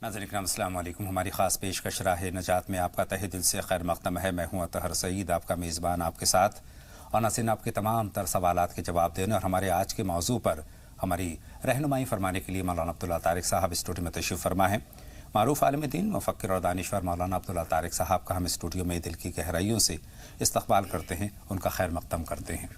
नाज़रीन इकराम अस्सलाम वालेकुम। हमारी ख़ास पेशकश राह नजात में आपका तहे दिल से खैर मक़दम है। मैं हूँ अतहर सईद, आपका मेज़बान आपके साथ, और नाज़रीन आपके तमाम तर सवालात के जवाब देने और हमारे आज के मौजू पर हमारी रहनुमाई फरमाने के लिए मौलाना अब्दुल्ला तारिक साहब स्टूडियो में तशरीफ़ फ़रमा है। मारूफ आलिम दीन, मुफ़क्किर और दानिश्वर मौलाना अब्दुल्ला तारिक साहब का हम स्टूडियो में दिल की गहराइयों से इस्तक़बाल करते हैं, उनका खैर मक़दम करते हैं।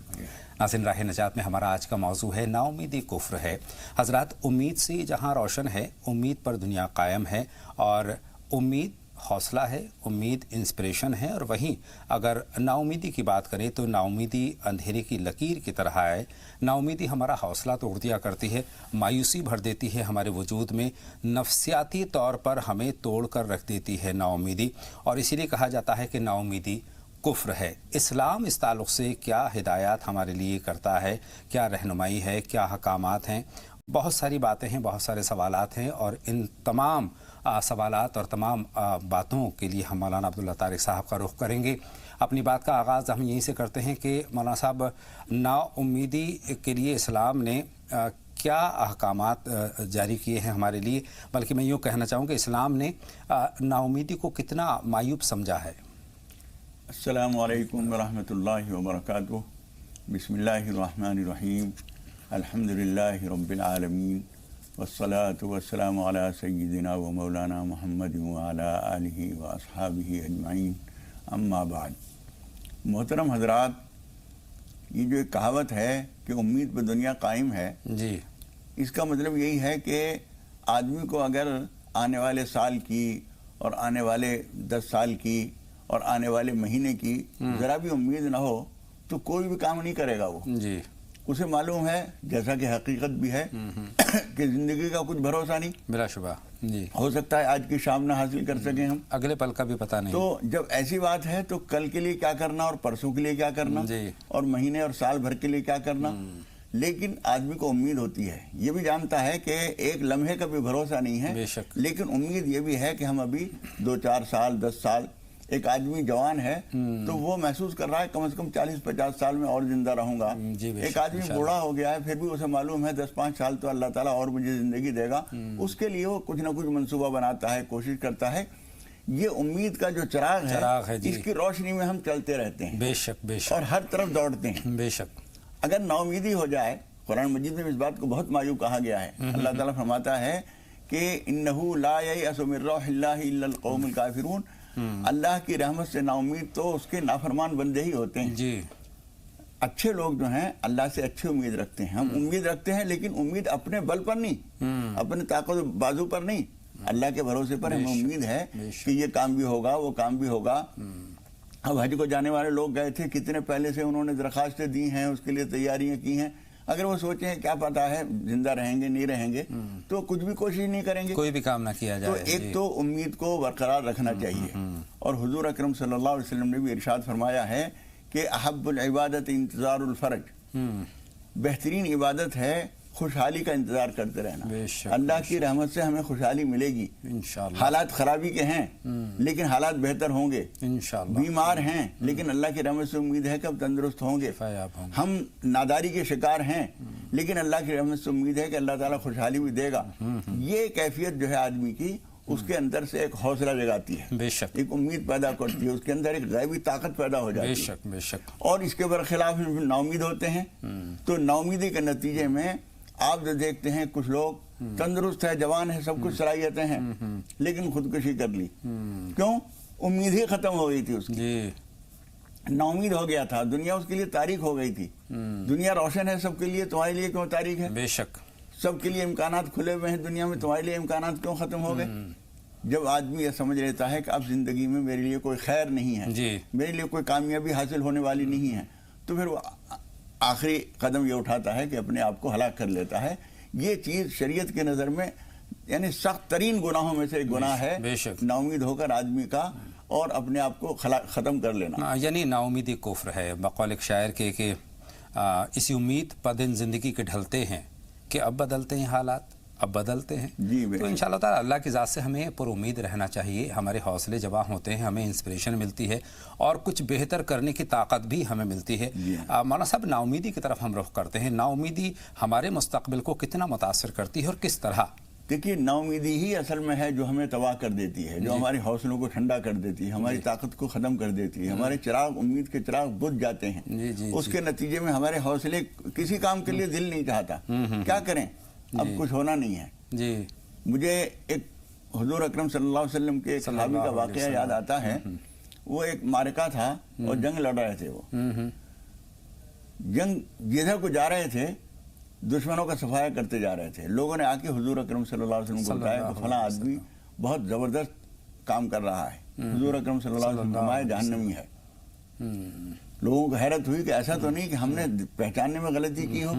नाज़रीन राह नजात में हमारा आज का मौजू है नाउमीदी कुफ्र है। हज़रात, उम्मीद से जहाँ रोशन है, उम्मीद पर दुनिया कायम है, और उम्मीद हौसला है, उम्मीद इंस्पिरेशन है। और वहीं अगर नाउमीदी की बात करें तो नाउमीदी अंधेरे की लकीर की तरह है। नाउमीदी हमारा हौसला तोड़ दिया करती है, मायूसी भर देती है हमारे वजूद में, नफ्सियाती तौर पर हमें तोड़ कर रख देती है नाउमीदी। और इसीलिए कहा जाता है कि नाउमीदी कुफ्र है। इस्लाम इस ताल्लुक़ से क्या हिदायत हमारे लिए करता है, क्या रहनुमाई है, क्या हकामात हैं? बहुत सारी बातें हैं, बहुत सारे सवालात हैं, और इन तमाम सवालात और तमाम बातों के लिए हम मौलाना अब्दुल्ला तारिक साहब का रुख करेंगे। अपनी बात का आगाज़ हम यहीं से करते हैं कि मौलाना साहब, नाउमीदी के लिए इस्लाम ने क्या अहकामात जारी किए हैं हमारे लिए, बल्कि मैं यूँ कहना चाहूँ कि इस्लाम ने नाउमीदी को कितना मायूब समझा है। अस्सलामु अलैकुम वरहमतुल्लाहि वबरकातुहू। बिस्मिल्लाहिर्रहमानिर्रहीम। अल्हम्दुलिल्लाहि रब्बिल आलमीन वस्सलातु वस्सलामु अला सय्यिदिना व मौलाना मुहम्मदिन व अला आलिहि व अस्हाबिहि अजमाइन, अम्मा बाद। मोहतरम हज़रात, ये जो एक कहावत है कि उम्मीद पर दुनिया कायम है जी, इसका मतलब यही है कि आदमी को अगर आने वाले साल की और आने वाले 10 साल की और आने वाले महीने की ज़रा भी उम्मीद ना हो तो कोई भी काम नहीं करेगा वो जी। उसे मालूम है, जैसा कि हकीकत भी है कि ज़िंदगी का कुछ भरोसा नहीं, बिलाशुबा जी। हो सकता है आज की शाम ना हासिल कर सकें हम, अगले पल का भी पता नहीं। तो जब ऐसी बात है तो कल के लिए क्या करना और परसों के लिए क्या करना जी। और महीने और साल भर के लिए क्या करना। लेकिन आदमी को उम्मीद होती है, ये भी जानता है कि एक लम्हे का भी भरोसा नहीं है, बेशक। लेकिन उम्मीद ये भी है कि हम अभी 2-4 साल 10 साल, एक आदमी जवान है तो वो महसूस कर रहा है कम से कम 40-50 साल में और जिंदा रहूंगा। एक आदमी बूढ़ा हो गया है, फिर भी उसे मालूम है 10-5 साल तो अल्लाह ताला और मुझे जिंदगी देगा। उसके लिए वो कुछ ना कुछ मंसूबा बनाता है, कोशिश करता है। ये उम्मीद का जो चिराग है इसकी रोशनी में हम चलते रहते हैं, बेशक बेशक, और हर तरफ दौड़ते हैं। बेशक। अगर नाउमीदी हो जाए, कुरान मजीद में इस बात को बहुत मायूब कहा गया है। अल्लाह ताला फरमाता है कि इन्नहु ला ययअसु मिन रौहिल्लाहि इल्लल कौमुल काफिरून। अल्लाह की रहमत से नाउमीद तो उसके नाफरमान बंदे ही होते हैं जी। अच्छे लोग जो हैं अल्लाह से अच्छी उम्मीद रखते हैं। हम उम्मीद रखते हैं, लेकिन उम्मीद अपने बल पर नहीं, अपने ताकत बाजू पर नहीं, अल्लाह के भरोसे पर हमें उम्मीद है कि ये काम भी होगा, वो काम भी होगा। अब हज को जाने वाले लोग गए थे, कितने पहले से उन्होंने दरखास्तें दी हैं, उसके लिए तैयारियां की हैं। अगर वो सोचें क्या पता है जिंदा रहेंगे नहीं रहेंगे, तो कुछ भी कोशिश नहीं करेंगे, कोई भी काम ना किया जाए। तो एक तो उम्मीद को बरकरार रखना चाहिए। और हुजूर अकरम सल्लल्लाहु अलैहि वसल्लम ने भी इरशाद फरमाया है कि अहब्बुल इबादत इंतज़ारुल फरज, बेहतरीन इबादत है खुशहाली का इंतजार करते रहना। अल्लाह की रहमत से हमें खुशहाली मिलेगी इंशाअल्लाह। हालात खराबी के हैं लेकिन हालात बेहतर होंगे इंशाअल्लाह। बीमार हैं लेकिन अल्लाह की रहमत से उम्मीद है कि अब तंदुरुस्त होंगे। हम नादारी के शिकार हैं लेकिन अल्लाह की रहमत से उम्मीद है कि अल्लाह ताला खुशहाली भी देगा। ये कैफियत जो है आदमी की, उसके अंदर से एक हौसला जगाती है, बेशक, एक उम्मीद पैदा करती है, उसके अंदर एक गैबी ताकत पैदा हो जाती है, बेशक बेशक। और इसके बरखिलाफ नाउमीद होते हैं, तो नाउमीदी के नतीजे में आप जो देखते हैं कुछ लोग तंदुरुस्त है, जवान है, सब कुछ सलाहियतें हैं, लेकिन खुदकुशी कर ली। क्यों? उम्मीद ही खत्म हो गई थी उसकी, नाउमीद हो गया था, दुनिया उसके लिए तारीख हो गई थी। दुनिया रोशन है सबके लिए, तुम्हारे लिए क्यों तारीख है? बेशक, सबके लिए इम्कानात खुले हुए हैं दुनिया में, तुम्हारे लिए इम्कानात क्यों खत्म हो गए? जब आदमी यह समझ लेता है कि अब जिंदगी में मेरे लिए कोई खैर नहीं है, मेरे लिए कोई कामयाबी हासिल होने वाली नहीं है, तो फिर वो आखिरी कदम ये उठाता है कि अपने आप को हलाक कर लेता है। ये चीज़ शरीयत के नज़र में यानी सख्त तरीन गुनाहों में से एक गुनाह है, नाउमीद होकर आदमी का और अपने आप को ख़त्म कर लेना, यानी नाउमीदी कुफ्र है। बक़ौल एक शायर के कि इसी उम्मीद पर दिन ज़िंदगी के ढलते हैं कि अब बदलते हैं हालात, अब बदलते हैं। तो इंशाअल्लाह ताला अल्लाह की ज़ात से हमें पर उम्मीद रहना चाहिए। हमारे हौसले जवां होते हैं, हमें इंस्पिरेशन मिलती है और कुछ बेहतर करने की ताकत भी हमें मिलती है। मौलाना साहब, नाउमीदी की तरफ हम रुख करते हैं। नाउमीदी हमारे मुस्तकबिल को कितना मुतासर करती है और किस तरह? دیکھیے ناامیدی ہی اصل میں ہے جو ہمیں تباہ کر دیتی ہے، جو ہمارے حوصلوں کو ٹھنڈا کر دیتی ہے، ہماری طاقت کو ختم کر دیتی ہے، ہمارے چراغ امید کے چراغ بجھ جاتے ہیں، اس کے نتیجے میں ہمارے حوصلے کسی کام کے لیے دل نہیں چاہتا، کیا کریں، اب کچھ ہونا نہیں ہے۔ مجھے ایک حضور اکرم صلی اللہ علیہ وسلم کے ایک صحابی کا واقعہ یاد آتا ہے۔ وہ ایک معرکہ تھا اور جنگ لڑ رہے تھے، وہ جنگ جدھر کو جا رہے تھے دشمنوں کا صفایا کرتے جا رہے تھے۔ لوگوں نے آ کے حضور اکرم صلی اللہ علیہ وسلم کو بتایا کہ فلاں آدمی بہت زبردست کام کر رہا ہے، حضور اکرم صلی اللہ علیہ وسلم فرمایا جہنمی ہے۔ لوگوں کو حیرت ہوئی کہ ایسا تو نہیں کہ ہم نے پہچاننے میں غلطی کی ہو۔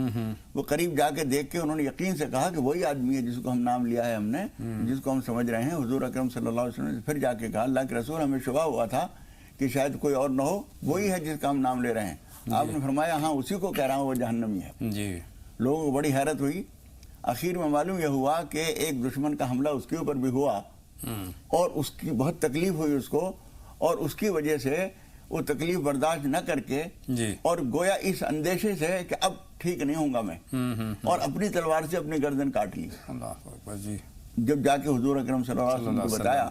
وہ قریب جا کے دیکھ کے انہوں نے یقین سے کہا کہ وہی آدمی ہے جس کو ہم نام لیا ہے ہم نے، جس کو ہم سمجھ رہے ہیں۔ حضور اکرم صلی اللہ علیہ وسلم نے پھر جا کے کہا اللہ کے رسول ہمیں شبہ ہوا تھا کہ شاید کوئی اور نہ ہو، وہی ہے جس کا ہم نام لے رہے ہیں۔ آپ نے فرمایا ہاں اسی کو کہہ رہا ہوں وہ جہنمی ہے۔ لوگوں کو بڑی حیرت ہوئی۔ آخر میں معلوم یہ ہوا کہ ایک دشمن کا حملہ اس کے اوپر بھی ہوا اور اس کی بہت تکلیف ہوئی اس کو، اور اس کی وجہ سے وہ تکلیف برداشت نہ کر کے اور گویا اس اندیشے سے کہ اب ٹھیک نہیں ہوں گا میں، اور اپنی تلوار سے اپنی گردن کاٹ لی۔ جب جا کے حضور اکرم صلی اللہ علیہ وسلم کو بتایا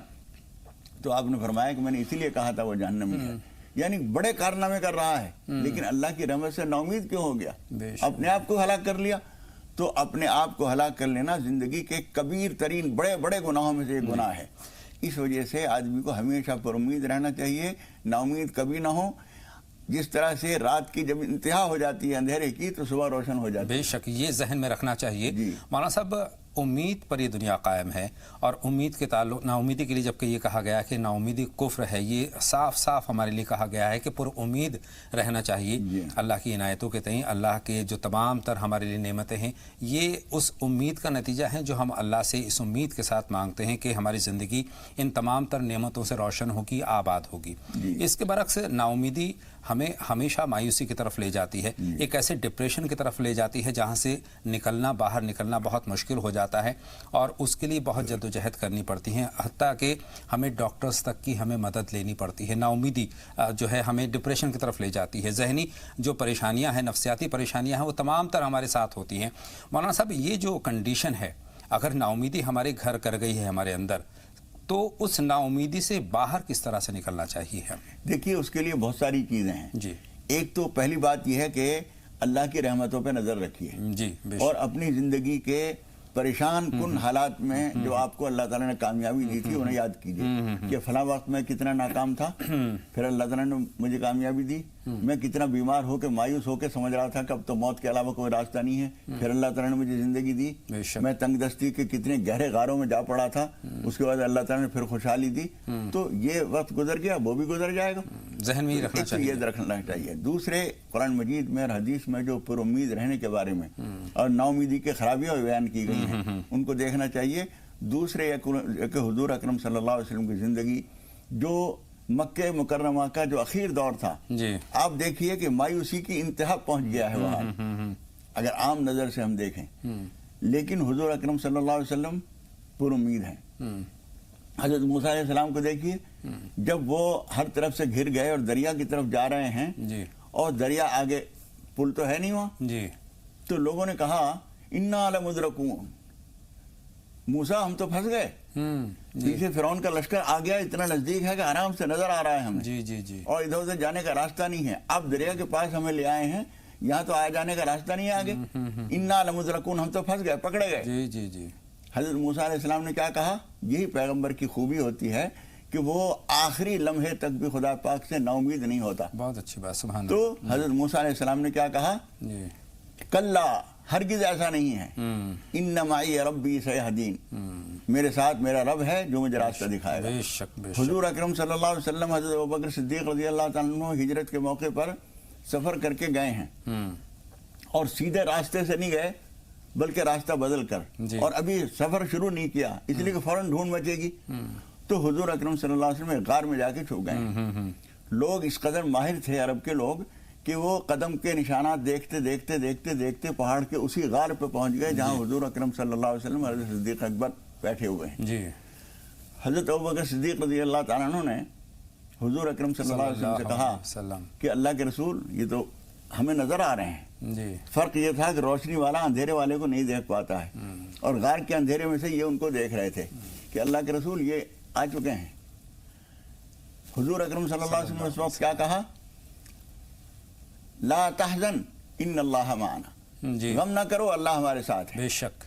تو آپ نے فرمایا کہ میں نے اسی لیے کہا تھا وہ جہنمی ہے۔ یعنی بڑے کارنامے کر رہا ہے لیکن اللہ کی رحمت سے نا امید کیوں ہو گیا، اپنے آپ کو ہلاک کر لیا۔ تو اپنے آپ کو ہلاک کر لینا زندگی کے کبیر ترین بڑے بڑے گناہوں میں سے ایک گناہ ہے۔ اس وجہ سے آدمی کو ہمیشہ پر امید رہنا چاہیے، نا امید کبھی نہ ہو۔ جس طرح سے رات کی جب انتہا ہو جاتی ہے اندھیرے کی تو صبح روشن ہو جاتی ہے۔ بے شک یہ ذہن میں رکھنا چاہیے۔ مولانا صاحب امید پر یہ دنیا قائم ہے، اور امید کے تعلق نا امیدی کے لیے جبکہ یہ کہا گیا ہے کہ نا امیدی کفر ہے، یہ صاف صاف ہمارے لیے کہا گیا ہے کہ پر امید رہنا چاہیے اللہ کی عنایتوں کے تئیں، اللہ کے جو تمام تر ہمارے لیے نعمتیں ہیں یہ اس امید کا نتیجہ ہیں جو ہم اللہ سے اس امید کے ساتھ مانگتے ہیں کہ ہماری زندگی ان تمام تر نعمتوں سے روشن ہوگی، آباد ہوگی۔ اس کے برعکس نا امیدی ہمیں ہمیشہ مایوسی کی طرف لے جاتی ہے، ایک ایسے ڈپریشن کی طرف لے جاتی ہے جہاں سے باہر نکلنا بہت مشکل ہو جاتا ہے، اور اس کے لیے بہت جد و جہد کرنی پڑتی ہے، حتیٰ کہ ہمیں ڈاکٹرز تک کی ہمیں مدد لینی پڑتی ہے۔ نا امیدی جو ہے ہمیں ڈپریشن کی طرف لے جاتی ہے، ذہنی جو پریشانیاں ہیں، نفسیاتی پریشانیاں ہیں، وہ تمام تر ہمارے ساتھ ہوتی ہیں۔ مولانا صاحب یہ جو کنڈیشن ہے، اگر نا امیدی ہمارے گھر کر گئی ہے ہمارے اندر، تو اس نا امیدی سے باہر کس طرح سے نکلنا چاہیے ہمیں؟ دیکھیے اس کے لیے بہت ساری چیزیں ہیں۔ ایک تو پہلی بات یہ ہے کہ اللہ کی رحمتوں پہ نظر رکھیے، اور اپنی زندگی کے پریشان کن حالات میں جو آپ کو اللہ تعالیٰ نے کامیابی دی تھی انہیں یاد کیجیے کہ فلاں وقت میں کتنا ناکام تھا، پھر اللہ تعالیٰ نے مجھے کامیابی دی۔ میں کتنا بیمار ہو کے مایوس ہو کے سمجھ رہا تھا کہ اب تو موت کے علاوہ کوئی راستہ نہیں ہے، پھر اللہ تعالیٰ نے مجھے زندگی دی۔ میں تنگ دستی کے کتنے گہرے غاروں میں جا پڑا تھا، اس کے بعد اللہ تعالیٰ نے پھر خوشحالی دی۔ تو یہ وقت گزر گیا، وہ بھی گزر جائے گا، ذہن میں رکھنا چاہیے۔ یہ رکھنا چاہیے۔ دوسرے قرآن مجید میں اور حدیث میں جو پر امید رہنے کے بارے میں اور نا امیدی کے خرابیاں بیان کی گئی ہیں ان کو دیکھنا چاہیے۔ دوسرے ایک حضور اکرم صلی اللہ علیہ وسلم کی زندگی، جو مکہ مکرمہ کا جو اخیر دور تھا، آپ دیکھیے کہ مایوسی کی انتہا پہنچ گیا ہے وہاں اگر عام نظر سے ہم دیکھیں، لیکن حضور اکرم صلی اللہ علیہ وسلم پر امید ہیں۔ حضرت موسیٰ علیہ السلام کو دیکھیے، جب وہ ہر طرف سے گھر گئے اور دریا کی طرف جا رہے ہیں اور دریا آگے، پل تو ہے نہیں وہاں، تو لوگوں نے کہا انا لمدرکون، موسیٰ ہم تو پھنس گئے، پیچھے فرعون کا لشکر آ گیا، اتنا نزدیک ہے کہ آرام سے نظر آ رہا ہے ہمیں، اور ادھر ادھر جانے کا راستہ نہیں ہے۔ آپ دریا کے پاس ہمیں لے آئے ہیں، یہاں تو آئے جانے کا راستہ نہیں ہے آگے، انا لمدرکون، ہم تو پھنس گئے، پکڑے گئے۔ حضرت موسیٰ علیہ السلام نے کیا کہا؟ یہی پیغمبر کی خوبی ہوتی ہے کہ وہ آخری لمحے تک بھی خدا پاک سے نا امید نہیں ہوتا۔ بہت اچھی بات، سبحان اللہ۔ تو حضرت موسیٰ علیہ السلام نے کیا کہا؟ کلا، ہرگز ایسا نہیں ہے، ان معی ربی سیہدین، میرے ساتھ میرا رب ہے جو مجھے راستہ دکھائے گا۔ حضور اکرم صلی اللہ علیہ وسلم حضرت ابوبکر صدیق رضی اللہ تعالیٰ عنہ ہجرت کے موقع پر سفر کر کے گئے ہیں، اور سیدھے راستے سے نہیں گئے بلکہ راستہ بدل کر، اور ابھی سفر شروع نہیں کیا، اس لیے کہ فوراً ڈھونڈ مچے گی۔ تو حضور اکرم صلی اللہ علیہ وسلم غار میں جا کے چھپ گئے۔ لوگ اس قدر ماہر تھے عرب کے لوگ کہ وہ قدم کے نشانات دیکھتے دیکھتے دیکھتے دیکھتے پہاڑ کے اسی غار پہ پہنچ گئے جہاں حضور اکرم صلی اللہ علیہ وسلم حضرت صدیق اکبر بیٹھے ہوئے ہیں۔ حضرت ابوبکر صدیق رضی اللہ تعالیٰ عنہ نے حضور اکرم صلی اللہ علیہ وسلم سے کہا کہ اللہ کے رسول، یہ تو ہمیں نظر آ رہے ہیں، فرق یہ تھا کہ روشنی والا اندھیرے والے کو نہیں دیکھ پاتا ہے، اور غار کے اندھیرے میں سے یہ ان کو دیکھ رہے تھے کہ اللہ کے رسول یہ آ چکے ہیں. حضور اکرم صلی اللہ علیہ وسلم نے اس وقت کیا کہا؟ لا تحزن ان اللہ معنا. جی غم نہ کرو، اللہ ہمارے ساتھ ہے. بے شک.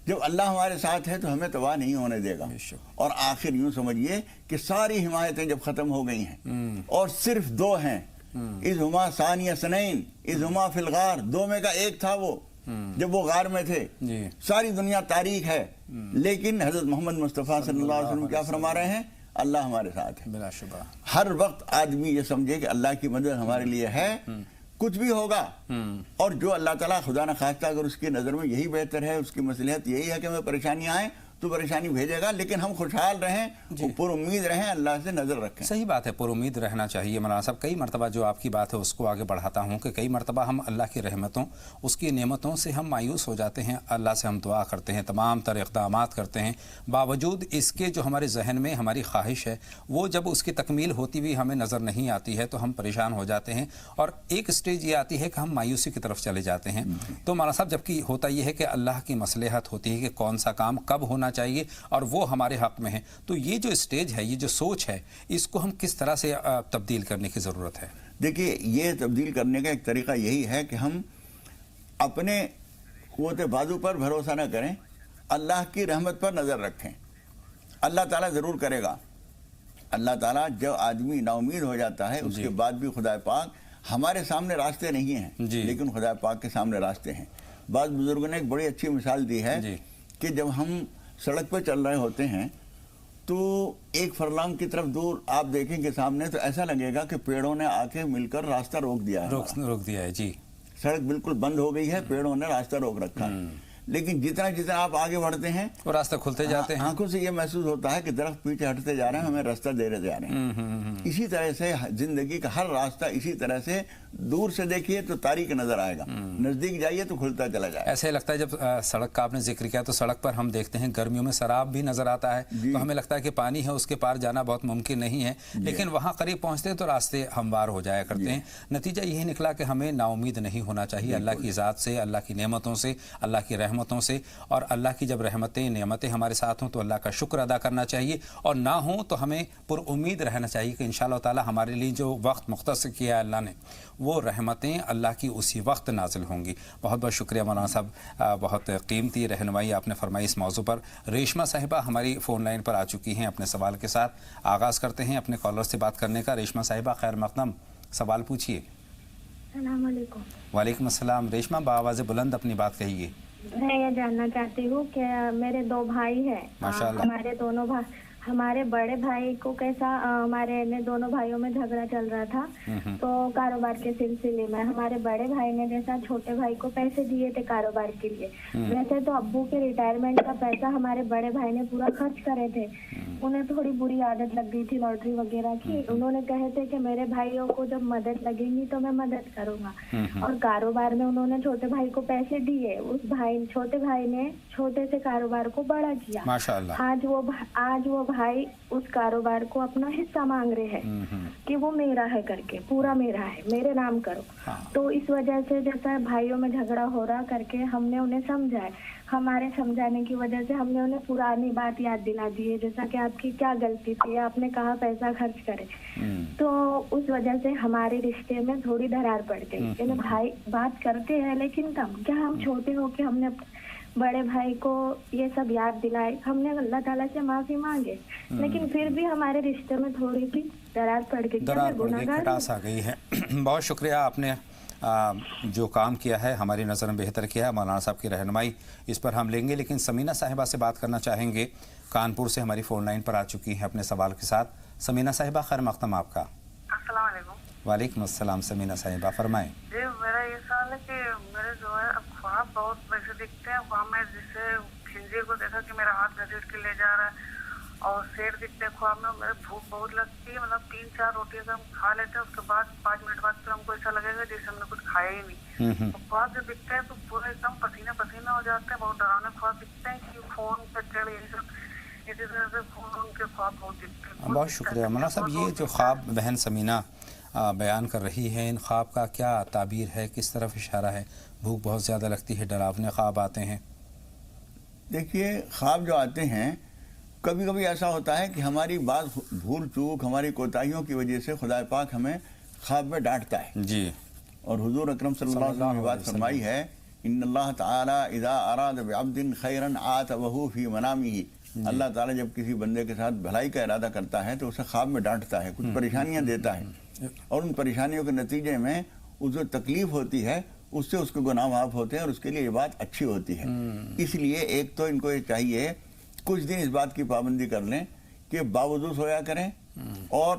جب اللہ ہمارے ساتھ ہے تو ہمیں تباہ نہیں ہونے دے گا. اور آخر یوں سمجھیے کہ ساری حمایتیں جب ختم ہو گئی ہیں اور صرف دو ہیں، اذ ہما ثانی اثنین اذ ہما فی الغار، دو میں کا ایک تھا وہ جب وہ غار میں تھے. ساری دنیا تاریخ ہے، لیکن حضرت محمد مصطفیٰ صلی اللہ علیہ وسلم کیا فرما رہے ہیں؟ اللہ ہمارے ساتھ ہے. بلا شبہ ہر وقت آدمی یہ سمجھے کہ اللہ کی مدد ہمارے لیے ہے، کچھ بھی ہوگا. اور جو اللہ تعالیٰ خدا نہ خواستہ اگر اس کی نظر میں یہی بہتر ہے، اس کی مصلحت یہی ہے کہ ہمیں پریشانیاں آئیں تو پریشانی بھیجے گا، لیکن ہم خوشحال رہیں، پر امید رہیں، اللہ سے نظر رکھیں. صحیح بات ہے، پر امید رہنا چاہیے. مولانا صاحب کئی مرتبہ جو آپ کی بات ہے اس کو آگے بڑھاتا ہوں کہ کئی مرتبہ ہم اللہ کی رحمتوں، اس کی نعمتوں سے ہم مایوس ہو جاتے ہیں. اللہ سے ہم دعا کرتے ہیں، تمام تر اقدامات کرتے ہیں، باوجود اس کے جو ہمارے ذہن میں ہماری خواہش ہے وہ جب اس کی تکمیل ہوتی ہوئی ہمیں نظر نہیں آتی ہے تو ہم پریشان ہو جاتے ہیں، اور ایک سٹیج یہ آتی ہے کہ ہم مایوسی کی طرف چلے جاتے ہیں. تو مولانا صاحب جبکہ ہوتا یہ ہے کہ اللہ کی مصلحت ہوتی ہے کہ کون سا کام کب ہونا چاہیے اور وہ ہمارے حق میں ہے، تو یہ جو سٹیج ہے، یہ جو سوچ ہے، اس کو ہم کس طرح سے تبدیل کرنے کی ضرورت ہے؟ دیکھیے، یہ تبدیل کرنے کا ایک طریقہ یہی ہے کہ ہم اپنے قوت بازو پر بھروسہ نہ کریں، اللہ کی رحمت پر نظر رکھیں. اللہ تعالیٰ ضرور کرے گا. اللہ تعالیٰ جب آدمی نا امید ہو جاتا ہے اس کے بعد بھی خدا پاک، ہمارے سامنے راستے نہیں ہیں لیکن خدا پاک کے سامنے راستے ہیں. بعض بزرگوں نے ایک بڑی اچھی مثال دی ہے کہ جب ہم سڑک پہ چل رہے ہوتے ہیں تو ایک فرلانگ کی طرف دور آپ دیکھیں گے سامنے تو ایسا لگے گا کہ پیڑوں نے آ کے مل کر راستہ روک دیا ہے. جی، سڑک بالکل بند ہو گئی ہے، پیڑوں نے راستہ روک رکھا ہے. لیکن جتنا آپ آگے بڑھتے ہیں وہ راستہ کھلتے جاتے ہیں. آنکھوں سے یہ محسوس ہوتا ہے کہ درخت پیچھے ہٹتے جا رہے ہیں، ہمیں راستہ دے رہے جا رہے ہیں. اسی طرح سے زندگی کا ہر راستہ اسی طرح سے دور سے دیکھیے تو تاریک نظر آئے گا، نزدیک جائیے تو کھلتا چلا جائے. ایسے لگتا ہے جب سڑک کا آپ نے ذکر کیا تو سڑک پر ہم دیکھتے ہیں گرمیوں میں سراب بھی نظر آتا ہے تو ہمیں لگتا ہے کہ پانی ہے، اس کے پار جانا بہت ممکن نہیں ہے، لیکن وہاں قریب پہنچتے ہیں تو راستے ہموار ہو جایا کرتے ہیں. نتیجہ یہی نکلا کہ ہمیں نا امید نہیں ہونا چاہیے اللہ کی ذات سے، اللہ کی نعمتوں سے، اللہ کی رحمتوں سے. اور اللہ کی جب رحمتیں نعمتیں ہمارے ساتھ ہوں تو اللہ کا شکر ادا کرنا چاہیے، اور نہ ہوں تو ہمیں پر امید رہنا چاہیے کہ انشاءاللہ تعالی ہمارے لیے جو وقت مختص کیا ہے اللہ نے، وہ رحمتیں اللہ کی اسی وقت نازل ہوں گی. بہت بہت شکریہ مولانا صاحب، بہت قیمتی رہنمائی آپ نے فرمائی اس موضوع پر. ریشمہ صاحبہ ہماری فون لائن پر آ چکی ہیں اپنے سوال کے ساتھ. آغاز کرتے ہیں اپنے کالر سے بات کرنے کا. ریشمہ صاحبہ خیر مقدم، سوال پوچھیے. السلام علیکم. وعلیکم السلام. ریشمہ بآواز بلند اپنی بات کہیے. میں یہ جاننا چاہتی ہوں کہ میرے دو بھائی ہیں، ہمارے دونوں ہمارے بڑے بھائی کو کیسا، ہمارے دونوں بھائیوں میں جھگڑا چل رہا تھا تو کاروبار کے سلسلے میں ہمارے بڑے بھائی نے جیسا چھوٹے بھائی کو پیسے دیے تھے کاروبار کے لیے، ویسے تو ابو کے ریٹائرمنٹ کا پیسہ ہمارے بڑے بھائی نے پورا خرچ کرے تھے. انہیں تھوڑی بری عادت لگ گئی تھی لاٹری وغیرہ کی. انہوں نے کہے تھے کہ میرے بھائیوں کو جب مدد لگیں گی تو میں مدد کروں گا، اور کاروبار میں انہوں نے چھوٹے بھائی کو پیسے دیے. اس چھوٹے بھائی نے چھوٹے سے کاروبار کو بڑا کیا. آج وہ بھائی اس کاروبار کو اپنا حصہ مانگ رہے ہیں کہ وہ میرا ہے کر کے، پورا میرا ہے، میرے نام کرو. تو اس وجہ سے جیسا بھائیوں میں جھگڑا ہو رہا کر کے ہم نے انہیں سمجھائے. ہمارے سمجھانے کی وجہ سے ہم نے انہیں پرانی بات یاد دلا دی ہے، جیسا کہ آپ کی کیا غلطی تھی، آپ نے کہا پیسہ خرچ کرے. تو اس وجہ سے ہمارے رشتے میں تھوڑی درار پڑ گئی. یعنی بھائی بات کرتے ہیں لیکن کم. کیا ہم چھوٹے ہو کے ہم نے بڑے بھائی کو یہ سب یاد دلائے؟ ہم نے اللہ تعالیٰ سے معافی مانگے لیکن پھر بھی ہمارے رشتے میں تھوڑی سی درار پڑ گئی، کھٹاس آ گئی ہے. بہت شکریہ، آپ نے جو کام کیا ہے ہماری نظر میں بہتر کیا ہے. مولانا صاحب کی رہنمائی اس پر ہم لیں گے، لیکن سمینہ صاحبہ سے بات کرنا چاہیں گے. کانپور سے ہماری فون لائن پر آ چکی ہیں اپنے سوال کے ساتھ. سمینہ صاحبہ خیر مقدم آپ کا. السلام علیکم. وعلیکم السلام. سمینہ صاحبہ فرمائیں. جی میرا یہ سوال ہے کہ میرے جو ہے اب خواب بہت ویسے دکھتے ہیں. خواب میں جسے کھنجی کو دیکھا کہ میرا ہاتھ گھسیٹ کے لے جا رہا ہے، اور شیر دکھتے خواب میں. میرے بھوک بہت لگتی ہے، مطلب 3-4 روٹیاں ہم کھا لیتے ہیں، اس کے بعد 5 منٹ بعد پھر ہم کو ایسا لگے گا جیسے ہم نے کچھ کھایا ہی نہیں. خواب جو دکھتے ہیں تو پورے ایک دم پسینہ ہو جاتے ہیں. بہت ڈراؤنے خواب دکھتے ہیں کہ خون پہ چڑھ، یہی سب اسی طرح سے خون کے خواب بہت دکھتے ہیں. بہت شکریہ مولانا صاحب. یہ جو خواب بہن سمینہ بیان کر رہی ہے، ان خواب کا کیا تعبیر ہے، کس طرف اشارہ ہے؟ بھوک بہت زیادہ لگتی ہے، ڈراونے خواب آتے ہیں. دیکھیے خواب جو آتے ہیں کبھی کبھی ایسا ہوتا ہے کہ ہماری بعض بھول چوک ہماری کوتاہیوں کی وجہ سے خدا پاک ہمیں خواب میں ڈانٹتا ہے جی، اور حضور اکرم صلی اللہ علیہ وسلم نے بات فرمائی ہے ان اللہ تعالی اذا اراد بعبد خیرا عاتبہ فی منامہ، اللہ تعالیٰ جب کسی بندے کے ساتھ بھلائی کا ارادہ کرتا ہے تو اسے خواب میں ڈانٹتا ہے، کچھ پریشانیاں دیتا ہے، اور ان پریشانیوں کے نتیجے میں اسے تکلیف ہوتی ہے، اس سے اس کے گناہ معاف ہوتے ہیں اور اس کے لیے یہ بات اچھی ہوتی ہے۔ اس لیے ایک تو ان کو یہ چاہیے کچھ دن اس بات کی پابندی کر لیں کہ باوضو سویا کریں، اور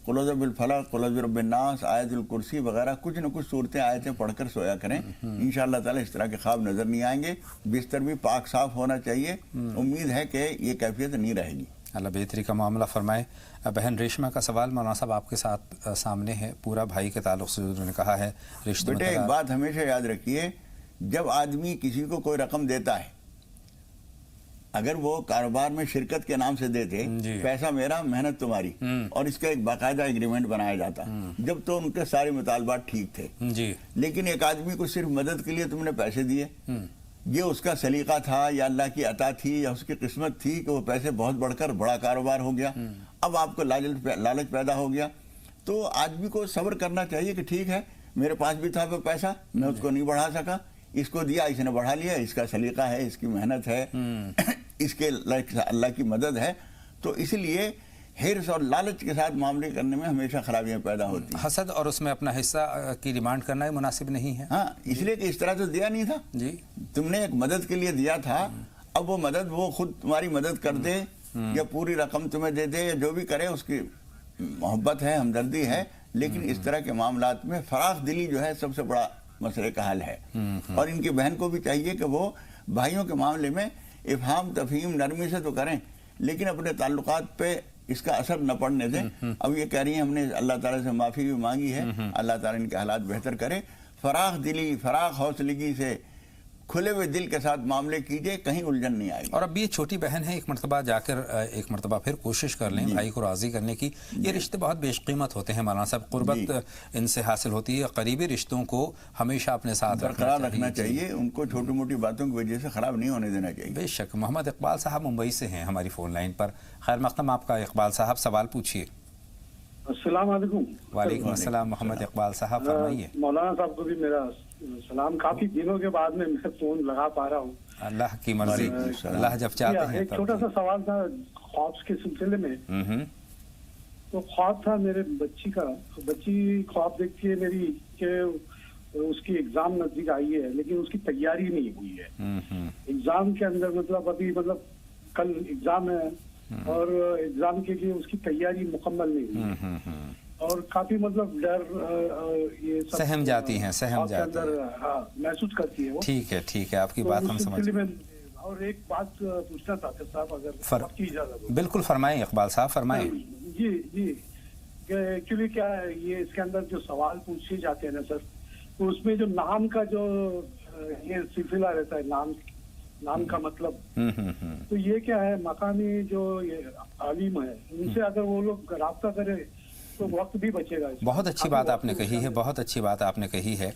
قل اعوذ بالفلق، قل اعوذ برب الناس، آیت الکرسی وغیرہ کچھ نہ کچھ صورتیں آیتیں پڑھ کر سویا کریں، انشاءاللہ تعالی اس طرح کے خواب نظر نہیں آئیں گے۔ بستر بھی پاک صاف ہونا چاہیے، امید ہے کہ یہ کیفیت نہیں رہے گی۔ اللہ بہتری کا معاملہ فرمائے۔ بہن ریشمہ کا سوال مولانا صاحب آپ کے ساتھ سامنے ہے، پورا بھائی کے تعلق سے انہوں نے کہا ہے رشتے بیٹے ایک بات ہمیشہ یاد رکھیے، جب آدمی کسی کو کوئی رقم دیتا ہے، اگر وہ کاروبار میں شرکت کے نام سے دیتے، پیسہ میرا محنت تمہاری، اور اس کا ایک باقاعدہ ایگریمنٹ بنایا جاتا، جب تو ان کے سارے مطالبات ٹھیک تھے، لیکن ایک آدمی کو صرف مدد کے لیے تم نے پیسے دیے، یہ اس کا سلیقہ تھا یا اللہ کی عطا تھی یا اس کی قسمت تھی کہ وہ پیسے بہت بڑھ کر بڑا کاروبار ہو گیا، اب آپ کو لالچ پیدا ہو گیا، تو آدمی کو صبر کرنا چاہیے کہ ٹھیک ہے میرے پاس بھی تھا پیسہ، میں اس کو نہیں بڑھا سکا، اس کو دیا، اس نے بڑھا لیا، اس کا سلیقہ ہے، اس کی محنت ہے، اس کے اللہ کی مدد ہے، تو اس لیے حرص اور لالچ کے ساتھ معاملے کرنے میں ہمیشہ خرابیاں پیدا ہوتی ہیں۔ حسد اور اس میں اپنا حصہ کی ڈیمانڈ کرنا مناسب نہیں ہے۔ ہاں، اس لیے کہ اس طرح تو دیا نہیں تھا، جی تم نے ایک مدد کے لیے دیا تھا، اب وہ مدد وہ خود تمہاری مدد کر دے یا پوری رقم تمہیں دے دے یا جو بھی کرے، اس کی محبت ہے، ہمدردی ہے، لیکن اس طرح کے معاملات میں فراخ دلی جو ہے سب سے بڑا مسئلے کا حل ہے۔ اور ان کی بہن کو بھی چاہیے کہ وہ بھائیوں کے معاملے میں افہام تفہیم نرمی سے تو کریں، لیکن اپنے تعلقات پہ اس کا اثر نہ پڑنے دیں۔ اب یہ کہہ رہی ہیں ہم نے اللہ تعالیٰ سے معافی بھی مانگی ہے، اللہ تعالیٰ ان کے حالات بہتر کرے، فراخ دلی فراخ حوصلگی سے کھلے ہوئے دل کے ساتھ معاملے کیجئے، کہیں الجھن نہیں آئے گی۔ اور اب یہ چھوٹی بہن ہے، ایک مرتبہ جا کر ایک مرتبہ پھر کوشش کر لیں بھائی کو راضی کرنے کی۔ یہ رشتے بہت بیش قیمت ہوتے ہیں مولانا صاحب، قربت ان سے حاصل ہوتی ہے، قریبی رشتوں کو ہمیشہ اپنے ساتھ برقرار رکھنا چاہیے، ان کو چھوٹی موٹی باتوں کی وجہ سے خراب نہیں ہونے دینا چاہیے۔ بے شک۔ محمد اقبال صاحب ممبئی سے ہیں ہماری فون لائن پر۔ خیر مقدم آپ کا اقبال صاحب، سوال پوچھیے۔ السلام علیکم۔ وعلیکم السلام محمد اقبال صاحب، فرمائیے۔ مولانا صاحب کو بھی میرا سلام، کافی دنوں کے بعد میں فون لگا پا رہا ہوں۔ اللہ کی مرضی، اللہ جب چاہتے ہیں۔ ایک چھوٹا سا سوال تھا خواب کے سلسلے میں۔ تو خواب تھا میرے بچی کا، بچی خواب دیکھتی ہے میری کہ اس کی ایگزام نزدیک آئی ہے، لیکن اس کی تیاری نہیں ہوئی ہے ایگزام کے اندر، مطلب ابھی کل ایگزام ہے اور ایگزام کے لیے اس کی تیاری مکمل نہیں ہوئی، اور کافی مطلب ڈر یہ سہم جاتی ہیں محسوس کرتی ہے وہ۔ ٹھیک ہے ٹھیک ہے، آپ کی بات ہم سمجھ۔ اور ایک بات پوچھنا چاہتے صاحب، اگر آپ کی اجازت ہو۔ بالکل فرمائیں اقبال صاحب، فرمائیں۔ جی جی، ایکچولی کیا ہے، یہ اس کے اندر جو سوال پوچھے جاتے ہیں نا سر، تو اس میں جو نام کا جو یہ سلسلہ رہتا ہے، نام کا مطلب، تو یہ کیا ہے، مقامی جو یہ عالم ہے ان سے اگر وہ لوگ رابطہ کرے تو وقت بھی بچے گا۔ بہت اچھی بات آپ نے کہی ہے، بہت اچھی بات آپ نے کہی ہے،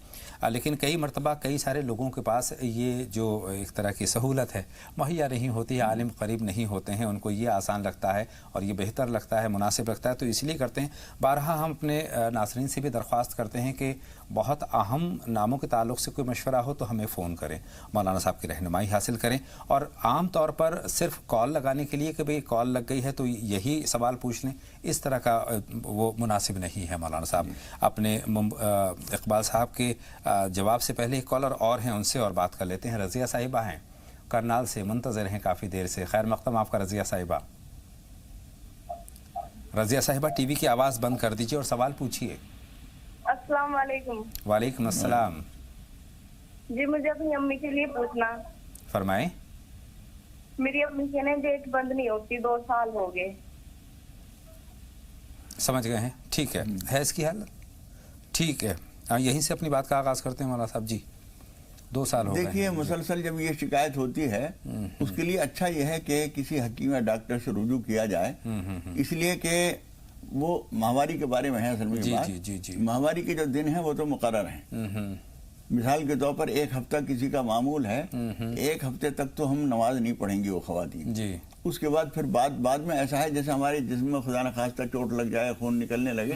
لیکن کئی مرتبہ کئی سارے لوگوں کے پاس یہ جو ایک طرح کی سہولت ہے مہیا نہیں ہوتی ہے، عالم قریب نہیں ہوتے ہیں، ان کو یہ آسان لگتا ہے اور یہ بہتر لگتا ہے، مناسب لگتا ہے، تو اس لیے کرتے ہیں۔ بارہا ہم اپنے ناظرین سے بھی درخواست کرتے ہیں کہ بہت اہم ناموں کے تعلق سے کوئی مشورہ ہو تو ہمیں فون کریں، مولانا صاحب کی رہنمائی حاصل کریں، اور عام طور پر صرف کال لگانے کے لیے کہ بھئی کال لگ گئی ہے تو یہی سوال پوچھ لیں، اس طرح کا وہ مناسب نہیں ہے مولانا صاحب۔ اپنے اقبال صاحب کے جواب سے پہلے ایک کالر اور ہیں، ان سے اور بات کر لیتے ہیں۔ رضیہ صاحبہ ہیں، کرنال سے، منتظر ہیں کافی دیر سے۔ خیر مقدم آپ کا رضیہ صاحبہ۔ رضیہ صاحبہ ٹی وی کی آواز بند کر دیجیے اور سوال پوچھیے۔ السلام علیکم۔ وعلیکم السلام۔ جی مجھے اپنی امی کے لیے پوچھنا۔ فرمائیں۔ میری امی کے ڈیٹ بند نہیں ہوتی، 2 سال ہو گئے۔ سمجھ گئے ہیں، ٹھیک ہے اس کی حالت ٹھیک ہے، یہیں سے اپنی بات کا آغاز کرتے ہیں مولانا صاحب جی۔ 2 سال ہو گئے۔ دیکھیے مسلسل جب یہ شکایت ہوتی ہے اس کے لیے اچھا یہ ہے کہ کسی حکیم یا ڈاکٹر سے رجوع کیا جائے، اس لیے کہ وہ ماہواری کے بارے میں ہے اصل میں بات۔ ماہواری کے جو دن ہیں وہ تو مقرر ہیں، मिसाल के तौर पर एक हफ्ता किसी का मामूल है, एक हफ्ते तक तो हम नमाज नहीं पढ़ेंगी वो ख़वातीन जी। उसके बाद फिर बाद में ऐसा है जैसे हमारे जिस्म में खुदा न खास्ता चोट लग जाए, खून निकलने लगे,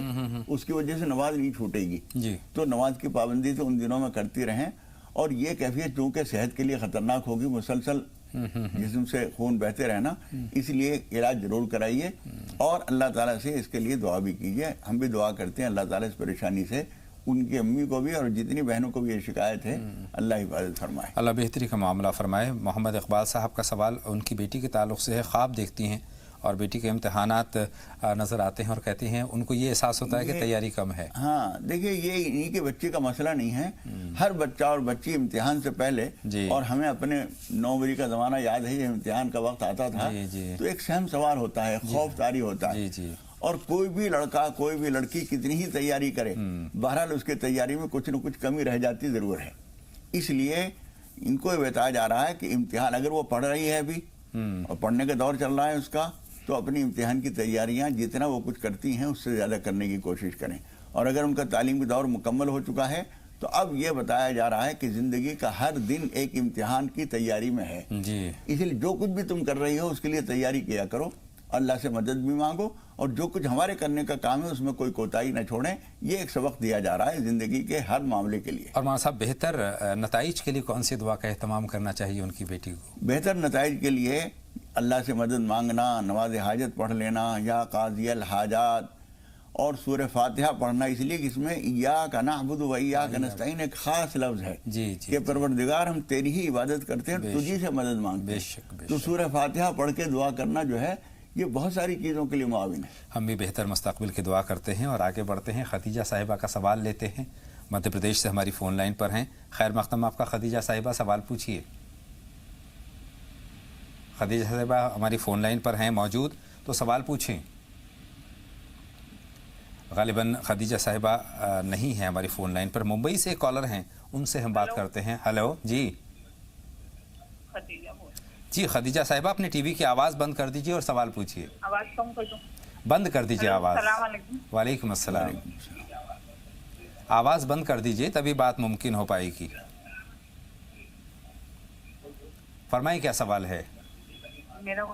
उसकी वजह से नमाज नहीं छूटेगी जी। तो नमाज की पाबंदी तो उन दिनों में करती रहें। और ये कैफियत चूँकि सेहत के लिए ख़तरनाक होगी, मुसलसल जिस्म से खून बहते रहना, इसलिए इलाज जरूर कराइए और अल्लाह ताला से इसके लिए दुआ भी कीजिए। हम भी दुआ करते हैं अल्लाह ताला इस परेशानी से उनकी अम्मी को भी और जितनी बहनों को भी ये शिकायत है अल्लाह हिफाजत फरमाए, अल्लाह बेहतरी का मामला फरमाए। मोहम्मद इकबाल साहब का सवाल उनकी बेटी के ताल्लुक़ से है। ख्वाब देखती हैं और बेटी के इम्तहानात नज़र आते हैं और कहती हैं उनको ये एहसास होता है कि तैयारी कम है। हाँ देखिए, ये इन्हीं के बच्चे का मसला नहीं है, हर बच्चा और बच्ची इम्तिहान से पहले, और हमें अपने 9 बरी का ज़माना याद है, ये इम्तिहान का वक्त आता था तो एक सहम सवार होता है, खौफ तारी होता है। और कोई भी लड़का कोई भी लड़की कितनी ही तैयारी करे, बहरहाल उसके तैयारी में कुछ न कुछ कमी रह जाती ज़रूर है। इसलिए इनको बताया जा रहा है कि इम्तिहान अगर वो पढ़ रही है अभी और पढ़ने का दौर चल रहा है उसका, तो अपनी इम्तिहान की तैयारियां जितना वो कुछ करती हैं उससे ज़्यादा करने की कोशिश करें। और अगर उनका तालीमी दौर मुकम्मल हो चुका है तो अब ये बताया जा रहा है कि ज़िंदगी का हर दिन एक इम्तिहान की तैयारी में है जी। इसलिए जो कुछ भी तुम कर रही हो उसके लिए तैयारी किया करो, अल्लाह से मदद भी मांगो और जो कुछ हमारे करने का काम है उसमें कोई कोताही न छोड़ें। ये एक सबक दिया जा रहा है ज़िंदगी के हर मामले के लिए। और मौलाना साहब, बेहतर नताइज के लिए कौन सी दुआ का एहतमाम करना चाहिए उनकी बेटी को? बेहतर नताइज के लिए अल्लाह से मदद मांगना, नमाज हाजत पढ़ लेना, या काज़ियल हाजात और सूरह फातिहा पढ़ना, इसलिए कि इसमें इय्याका नअबुदु व इय्याका नस्तईन एक खास लफ्ज़ है कि परवरदिगार हम तेरी ही इबादत करते हैं, तुझी से मदद मांगते हैं। तो सूरह फातिहा पढ़ के दुआ करना जो है ये बहुत सारी चीज़ों के लिए मुआविन है। हम भी बेहतर मुस्तक़बिल की दुआ करते हैं और आगे बढ़ते हैं। खदीजा साहिबा का सवाल लेते हैं, मध्य प्रदेश से हमारी फ़ोन लाइन पर हैं। खैर मक़दम आपका खदीजा साहिबा, सवाल पूछिए। खदीजा साहिबा हमारी फ़ोन लाइन पर हैं मौजूद, तो सवाल पूछें। ग़ालिबन खदीजा साहिबा नहीं है हमारी फ़ोन लाइन पर। मुंबई से कॉलर हैं, उनसे हम बात करते हैं। हेलो जी। जी खदीजा साहिबा, अपने टीवी की आवाज़ बंद कर दीजिए और सवाल पूछिए। आवाज़ कम कर दो। बंद कर दीजिए आवाज़। वालेकुम अस्सलाम। आवाज़ बंद कर दीजिए तभी बात मुमकिन हो पाएगी। फरमाइए क्या सवाल है? हेलो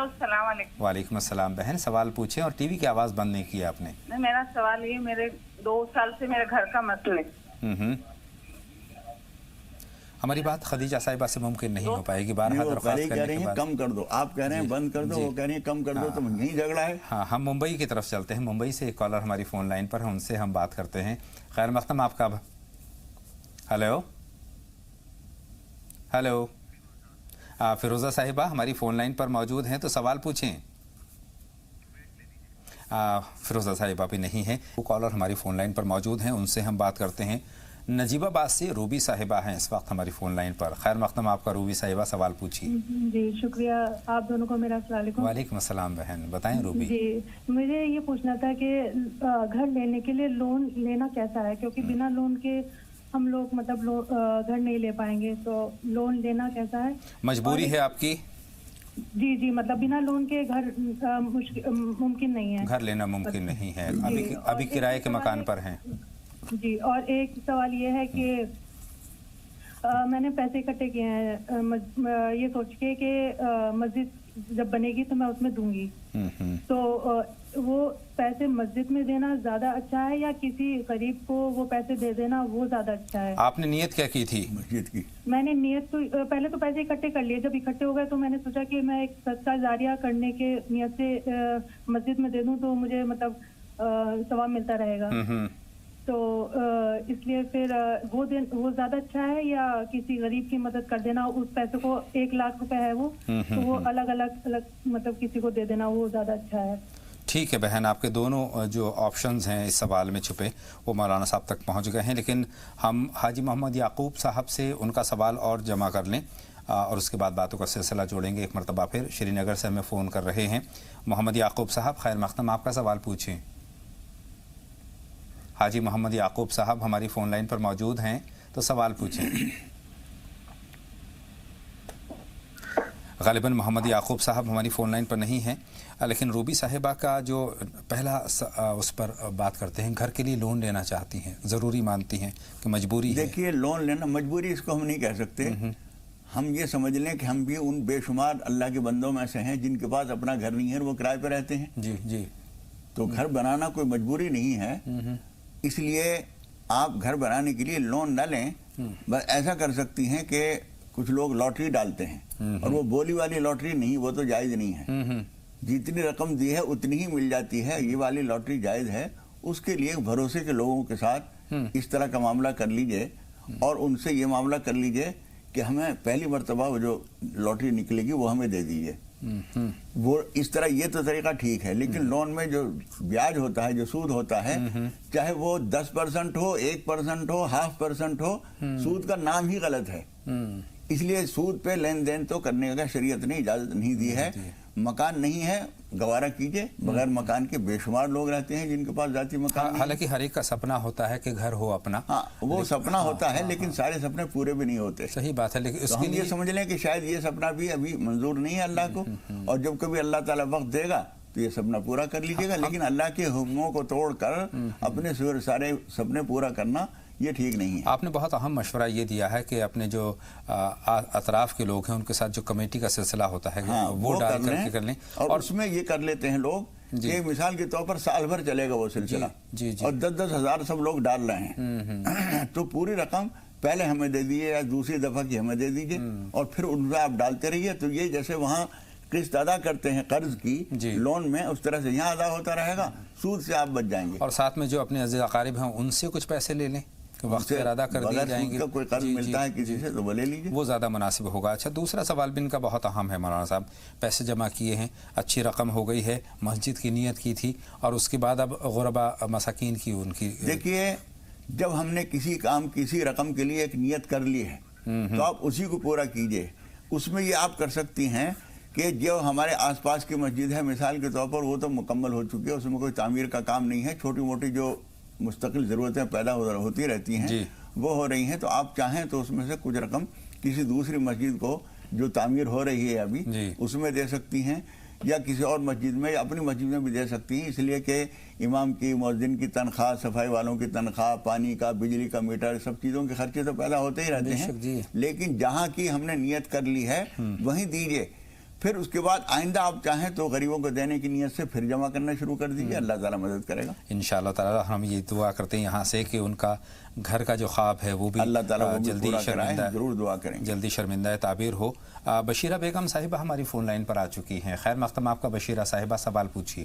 अस्सलाम वालेकुम। वालेकुम अस्सलाम। बहन सवाल पूछें और टीवी की आवाज़ बंद नहीं की आपने। नहीं, मेरा सवाल ये, मेरे 2 साल से मेरे घर का मसले। हमारी बात खदीजा साहिबा से मुमकिन नहीं हो पाएगी। बारहा दरख्वास्त करने के बाद कम कर दो, आप कह रहे हैं बंद कर दो, वो कह रही है कम कर दो, तो यही झगड़ा है। हाँ, हम मुंबई की तरफ चलते हैं। मुंबई से एक कॉलर हमारी फ़ोन लाइन पर है, उनसे हम बात करते हैं। खैर मक़दम आपका। हेलो हेलो, फिरोज़ा साहिबा हमारी फ़ोन लाइन पर मौजूद हैं, तो सवाल पूछें। फिरोज़ा साहिबा भी नहीं है। वो कॉलर हमारी फ़ोन लाइन पर मौजूद हैं, उनसे हम बात करते हैं। नजीबाबाद से रूबी साहिबा हैं इस वक्त हमारी फ़ोन लाइन पर। खैर मक़दम आपका रूबी साहिबा, सवाल पूछिए। जी शुक्रिया, आप दोनों को मेरा अस्सलाम वालेकुम। वालेकुम अस्सलाम बहन, बताएं रूबी। जी मुझे ये पूछना था कि घर लेने के लिए लोन लेना कैसा है, क्योंकि बिना लोन के हम लोग मतलब घर नहीं ले पाएंगे, तो लोन लेना कैसा है? मजबूरी है आपकी? जी जी, मतलब बिना लोन के घर मुमकिन नहीं है। घर लेना मुमकिन नहीं है, अभी किराए के मकान पर हैं। जी, और एक सवाल ये है कि मैंने पैसे इकट्ठे किए हैं ये सोच के कि मस्जिद जब बनेगी तो मैं उसमें दूंगी, तो वो पैसे मस्जिद में देना ज्यादा अच्छा है या किसी गरीब को वो पैसे दे देना वो ज्यादा अच्छा है? आपने नियत क्या की थी मस्जिद की? मैंने नियत तो पहले तो पैसे इकट्ठे कर लिए, जब इकट्ठे हो गए तो मैंने सोचा कि मैं एक सदका जारिया करने के नियत से मस्जिद में दे दूं तो मुझे मतलब सवाब मिलता रहेगा। तो इसलिए फिर वो ज्यादा अच्छा है या किसी गरीब की मदद कर देना, उस पैसे को 1 लाख रुपए है वो, तो वो अलग अलग मतलब किसी को दे देना वो ज्यादा अच्छा है? ठीक है बहन, आपके दोनों जो ऑप्शंस हैं इस सवाल में छुपे वो मौलाना साहब तक पहुंच गए हैं, लेकिन हम हाजी मोहम्मद याकूब साहब से उनका सवाल और जमा कर लें और उसके बाद बातों का सिलसिला जोड़ेंगे। एक मरतबा फिर श्रीनगर से हमें फ़ोन कर रहे हैं मोहम्मद याकूब साहब। खैर मक़दम, आपका सवाल पूछें। हाजी मोहम्मद याकूब साहब हमारी फ़ोन लाइन पर मौजूद हैं, तो सवाल पूछें। غالباً محمد یعقوب صاحب ہماری فون لائن پر نہیں ہیں، لیکن روبی صاحبہ کا جو پہلا اس پر بات کرتے ہیں، گھر کے لیے لون لینا چاہتی ہیں، ضروری مانتی ہیں کہ مجبوری ہے؟ دیکھیے لون لینا مجبوری اس کو ہم نہیں کہہ سکتے، ہم یہ سمجھ لیں کہ ہم بھی ان بے شمار اللہ کے بندوں میں سے ہیں جن کے پاس اپنا گھر نہیں ہے، وہ کرائے پہ رہتے ہیں. جی جی. تو گھر بنانا کوئی مجبوری نہیں ہے، اس لیے آپ گھر بنانے کے لیے لون نہ لیں. بس ایسا کر سکتی ہیں کہ کچھ لوگ لاٹری ڈالتے ہیں، اور وہ بولی والی لاٹری نہیں، وہ تو جائز نہیں ہے. جتنی رقم دی ہے اتنی ہی مل جاتی ہے، یہ والی لاٹری جائز ہے. اس کے لیے بھروسے کے لوگوں کے ساتھ اس طرح کا معاملہ کر لیجئے، اور ان سے یہ معاملہ کر لیجئے کہ ہمیں پہلی مرتبہ وہ جو لاٹری نکلے گی وہ ہمیں دے دیجئے. وہ اس طرح یہ تو طریقہ ٹھیک ہے، لیکن لون میں جو بیاج ہوتا ہے، جو سود ہوتا ہے، چاہے وہ 10% ہو، 1% ہو، 0.5% ہو، سود کا نام ہی غلط ہے. اس لیے سود پہ لین دین تو کرنے کا شریعت نے اجازت نہیں دی ہے. مکان نہیں ہے گوارا کیجئے، بغیر مکان کے بے شمار لوگ رہتے ہیں جن کے پاس ذاتی مکان. حالانکہ ہر ایک کا سپنا ہوتا ہے کہ گھر ہو اپنا. ہاں وہ سپنا ہوتا ہے، لیکن سارے سپنے پورے بھی نہیں ہوتے. صحیح بات ہے، لیکن اس ہم یہ سمجھ لیں کہ شاید یہ سپنا بھی ابھی منظور نہیں ہے اللہ کو، اور جب کبھی اللہ تعالیٰ وقت دے گا تو یہ سپنا پورا کر لیجیے گا. لیکن اللہ کے حکموں کو توڑ کر اپنے سارے سپنے پورا کرنا یہ ٹھیک نہیں ہے. آپ نے بہت اہم مشورہ یہ دیا ہے کہ اپنے جو اطراف کے لوگ ہیں ان کے ساتھ جو کمیٹی کا سلسلہ ہوتا ہے وہ ڈال کر لیں. اور اس میں یہ کر لیتے ہیں لوگ کہ مثال کے طور پر سال بھر چلے گا وہ سلسلہ، اور 10-10 ہزار سب لوگ ڈال رہے ہیں، تو پوری رقم پہلے ہمیں دے دیجیے یا دوسری دفعہ کی ہمیں دے دیجیے، اور پھر ان میں آپ ڈالتے رہیے. تو یہ جیسے وہاں قسط ادا کرتے ہیں قرض کی لون میں، اس طرح سے یہاں ادا ہوتا رہے گا، سود سے آپ بچ جائیں گے. اور ساتھ میں جو اپنے عزیز اقارب ہیں ان سے کچھ پیسے لے لیں، وقت پر ادا کر دیے جائیں گے. کوئی قرض ملتا ہے کسی سے تو وہ لے لیجیے، وہ زیادہ مناسب ہوگا. اچھا، دوسرا سوال بھی ان کا بہت اہم ہے مولانا صاحب. پیسے جمع کیے ہیں، اچھی رقم ہو گئی ہے، مسجد کی نیت کی تھی، اور اس کے بعد اب غربا مساکین کی ان کی. دیکھیے جب ہم نے کسی کام کسی رقم کے لیے ایک نیت کر لی ہے تو آپ اسی کو پورا کیجئے. اس میں یہ آپ کر سکتی ہیں کہ جو ہمارے آس پاس کی مسجد ہے مثال کے طور پر، وہ تو مکمل ہو چکی ہے، اس میں کوئی تعمیر کا کام نہیں ہے، چھوٹی موٹی جو مستقل ضرورتیں پیدا ہوتی رہتی ہیں وہ ہو رہی ہیں. تو آپ چاہیں تو اس میں سے کچھ رقم کسی دوسری مسجد کو جو تعمیر ہو رہی ہے ابھی اس میں دے سکتی ہیں، یا کسی اور مسجد میں یا اپنی مسجد میں بھی دے سکتی ہیں. اس لیے کہ امام کی، مؤذن کی تنخواہ، صفائی والوں کی تنخواہ، پانی کا، بجلی کا میٹر، سب چیزوں کے خرچے تو پیدا ہوتے ہی رہتے ہیں. لیکن جہاں کی ہم نے نیت کر لی ہے وہیں دیجیے. پھر اس کے بعد آئندہ آپ چاہیں تو غریبوں کو دینے کی نیت سے پھر جمع کرنا شروع کر دیجیے، اللہ تعالیٰ مدد کرے گا انشاءاللہ تعالیٰ. ہم یہ دعا کرتے ہیں یہاں سے کہ ان کا گھر کا جو خواب ہے وہ بھی اللہ تعالیٰ جلدی شرمندہ، ضرور دعا کریں، جلدی شرمندہ تعبیر ہو. بشیرہ بیگم صاحبہ ہماری فون لائن پر آ چکی ہیں. خیر مقدم آپ کا بشیرہ صاحبہ، سوال پوچھیے.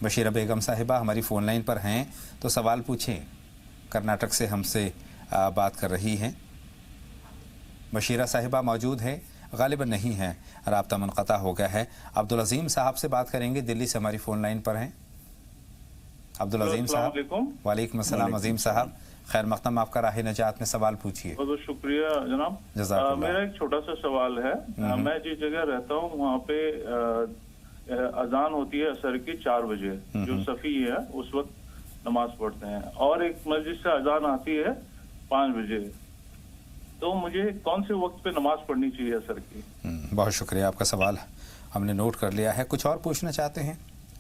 بشیرہ بیگم صاحبہ ہماری فون لائن پر ہیں تو سوال پوچھیں. کرناٹک سے ہم سے بات کر رہی ہیں. بشیرہ صاحبہ موجود ہیں؟ غالباً نہیں ہے، رابطہ منقطع ہو گیا ہے. عبدالعظیم صاحب سے بات کریں گے، دلی سے ہماری فون لائن پر ہیں. عبدالعظیم صاحب. وعلیکم السلام عظیم صاحب. خیر مقدم آپ کا راہ نجات میں سوال پوچھیے. بہت شکریہ جناب. جزاک اللہ. میرا ایک چھوٹا سا سوال ہے. میں جس جگہ رہتا ہوں وہاں پہ اذان ہوتی ہے عصر کی 4 بجے، جو صفی ہے اس وقت نماز پڑھتے ہیں، اور ایک مسجد سے اذان آتی ہے 5 بجے. تو مجھے کون سے وقت پہ نماز پڑھنی چاہیے عصر کی؟ بہت شکریہ، آپ کا سوال ہم نے نوٹ کر لیا ہے. کچھ اور پوچھنا چاہتے ہیں؟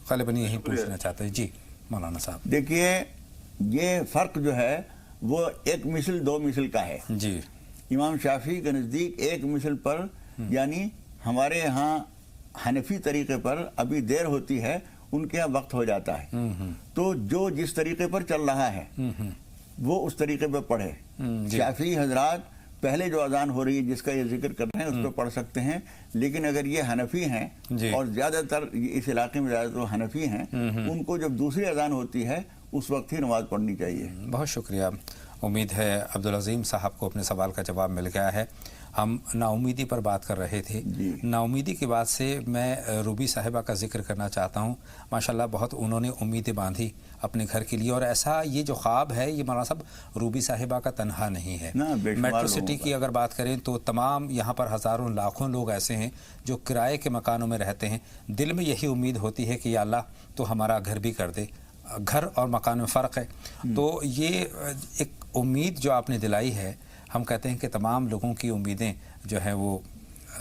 غالباً یہی پوچھنا چاہتے ہیں. جی مولانا صاحب. دیکھیے یہ فرق جو ہے وہ 1 مثل 2 مثل کا ہے. جی. امام شافعی کے نزدیک 1 مثل پر، یعنی ہمارے یہاں حنفی طریقے پر ابھی دیر ہوتی ہے، ان کے یہاں وقت ہو جاتا ہے. تو جو جس طریقے پر چل رہا ہے وہ اس طریقے پہ پڑھے. شافعی حضرات پہلے جو اذان ہو رہی ہے جس کا یہ ذکر کر رہے ہیں اس پہ پڑھ سکتے ہیں، لیکن اگر یہ حنفی ہیں اور زیادہ تر اس علاقے میں زیادہ تر حنفی ہیں، ان کو جب دوسری اذان ہوتی ہے اس وقت ہی نماز پڑھنی چاہیے. بہت شکریہ. امید ہے عبدالعظیم صاحب کو اپنے سوال کا جواب مل گیا ہے. ہم نا امیدی پر بات کر رہے تھے. نا امیدی کی بات سے میں روبی صاحبہ کا ذکر کرنا چاہتا ہوں. ماشاءاللہ بہت انہوں نے امیدیں باندھی اپنے گھر کے لیے، اور ایسا یہ جو خواب ہے یہ مولانا صاحب روبی صاحبہ کا تنہا نہیں ہے. میٹرو سٹی کی اگر بات کریں تو تمام یہاں پر ہزاروں لاکھوں لوگ ایسے ہیں جو کرائے کے مکانوں میں رہتے ہیں. دل میں یہی امید ہوتی ہے کہ یا اللہ تو ہمارا گھر بھی کر دے. گھر اور مکان میں فرق ہے. تو یہ ایک امید جو آپ نے دلائی ہے ہم کہتے ہیں کہ تمام لوگوں کی امیدیں جو ہے وہ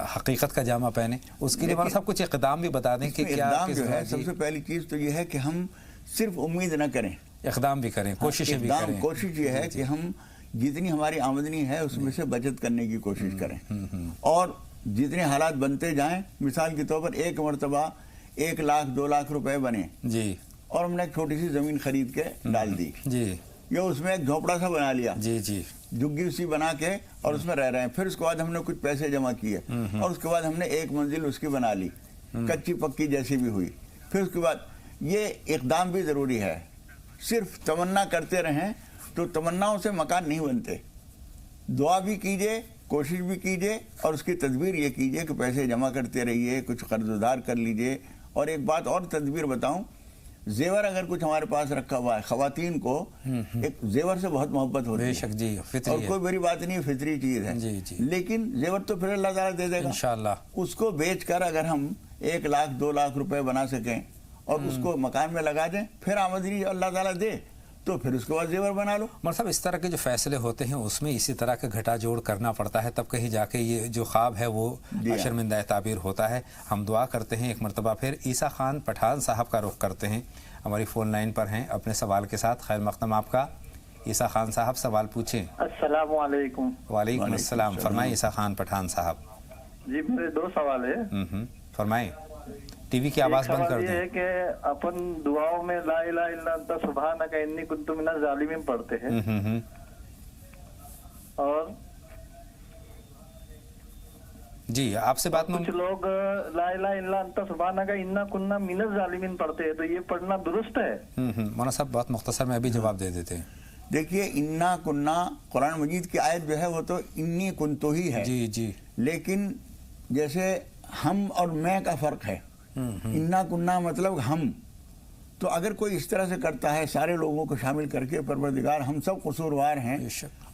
حقیقت کا جامہ پہنے. اس کے لیے مولانا صاحب کچھ اقدام بھی بتا دیں کہ کیا جو ہے. سب سے پہلی چیز تو یہ ہے کہ ہم صرف امید نہ کریں, اقدام بھی کریں, کوششیں بھی کریں. کوشش یہ ہے کہ ہم جتنی ہماری آمدنی ہے اس میں سے بچت کرنے کی کوشش کریں, اور جتنے حالات بنتے جائیں, مثال کے طور پر ایک مرتبہ 1 لاکھ 2 لاکھ روپے بنے جی, اور ہم نے ایک چھوٹی سی زمین خرید کے ڈال دی جی, یا اس میں ایک جھوپڑا سا بنا لیا, جی جی, جھگی سی بنا کے اور اس میں رہ رہے ہیں. پھر اس کے بعد ہم نے کچھ پیسے جمع کیے اور اس کے بعد ہم نے ایک منزل اس کی بنا لی, کچی پکی جیسی بھی ہوئی. پھر اس کے بعد یہ اقدام بھی ضروری ہے. صرف تمنا کرتے رہیں تو تمناؤں سے مکان نہیں بنتے. دعا بھی کیجئے, کوشش بھی کیجئے, اور اس کی تدبیر یہ کیجئے کہ پیسے جمع کرتے رہیے, کچھ قرض ادھار کر لیجئے. اور ایک بات اور تدبیر بتاؤں, زیور اگر کچھ ہمارے پاس رکھا ہوا ہے, خواتین کو ایک زیور سے بہت محبت ہوتی ہے, بے شک جی, اور کوئی بری بات نہیں, فطری چیز ہے. جی جی, لیکن زیور تو پھر اللہ تعالیٰ دے دے گا انشاءاللہ. اس کو بیچ کر اگر ہم 1 لاکھ 2 لاکھ روپے بنا سکیں اور اس کو مکان میں لگا دیں, پھر آمدنی اللہ تعالیٰ دے تو پھر اس کے بعد زیور بنا لو. مطلب اس طرح کے جو فیصلے ہوتے ہیں اس میں اسی طرح کا گھٹا جوڑ کرنا پڑتا ہے, تب کہیں جا کے یہ جو خواب ہے وہ شرمندہ تعبیر ہوتا ہے. ہم دعا کرتے ہیں ایک مرتبہ پھر عیسیٰ خان پٹھان صاحب کا رخ کرتے ہیں, ہماری فون لائن پر ہیں اپنے سوال کے ساتھ. خیر مقدم آپ کا. عیسیٰ خان صاحب سوال پوچھیں. السلام علیکم. وعلیکم السلام. فرمائیں عیسیٰ خان پٹھان صاحب. جی میرے 2 سوال ہیں. فرمائیں. ٹی وی کی آواز بند کر دیں. یہ ہے کہ اپن دعاؤں میں لا الہ الا انت سبحانک انی کنت من الظالمین پڑھتے ہیں, اور جی آپ سے بات کچھ لوگ لا الہ الا انت سبحانک انا کننا من الظالمین پڑھتے ہیں, تو یہ پڑھنا درست ہے؟ مولانا صاحب بہت مختصر میں ابھی جواب دے دیتے ہیں. دیکھیے, انا کننا قرآن مجید کی آیت جو ہے وہ تو انی کنتو ہی ہے, جی جی, لیکن جیسے ہم اور میں کا فرق ہے. انا کننا مطلب ہم, تو اگر کوئی اس طرح سے کرتا ہے سارے لوگوں کو شامل کر کے, پروردگار ہم سب قصوروار ہیں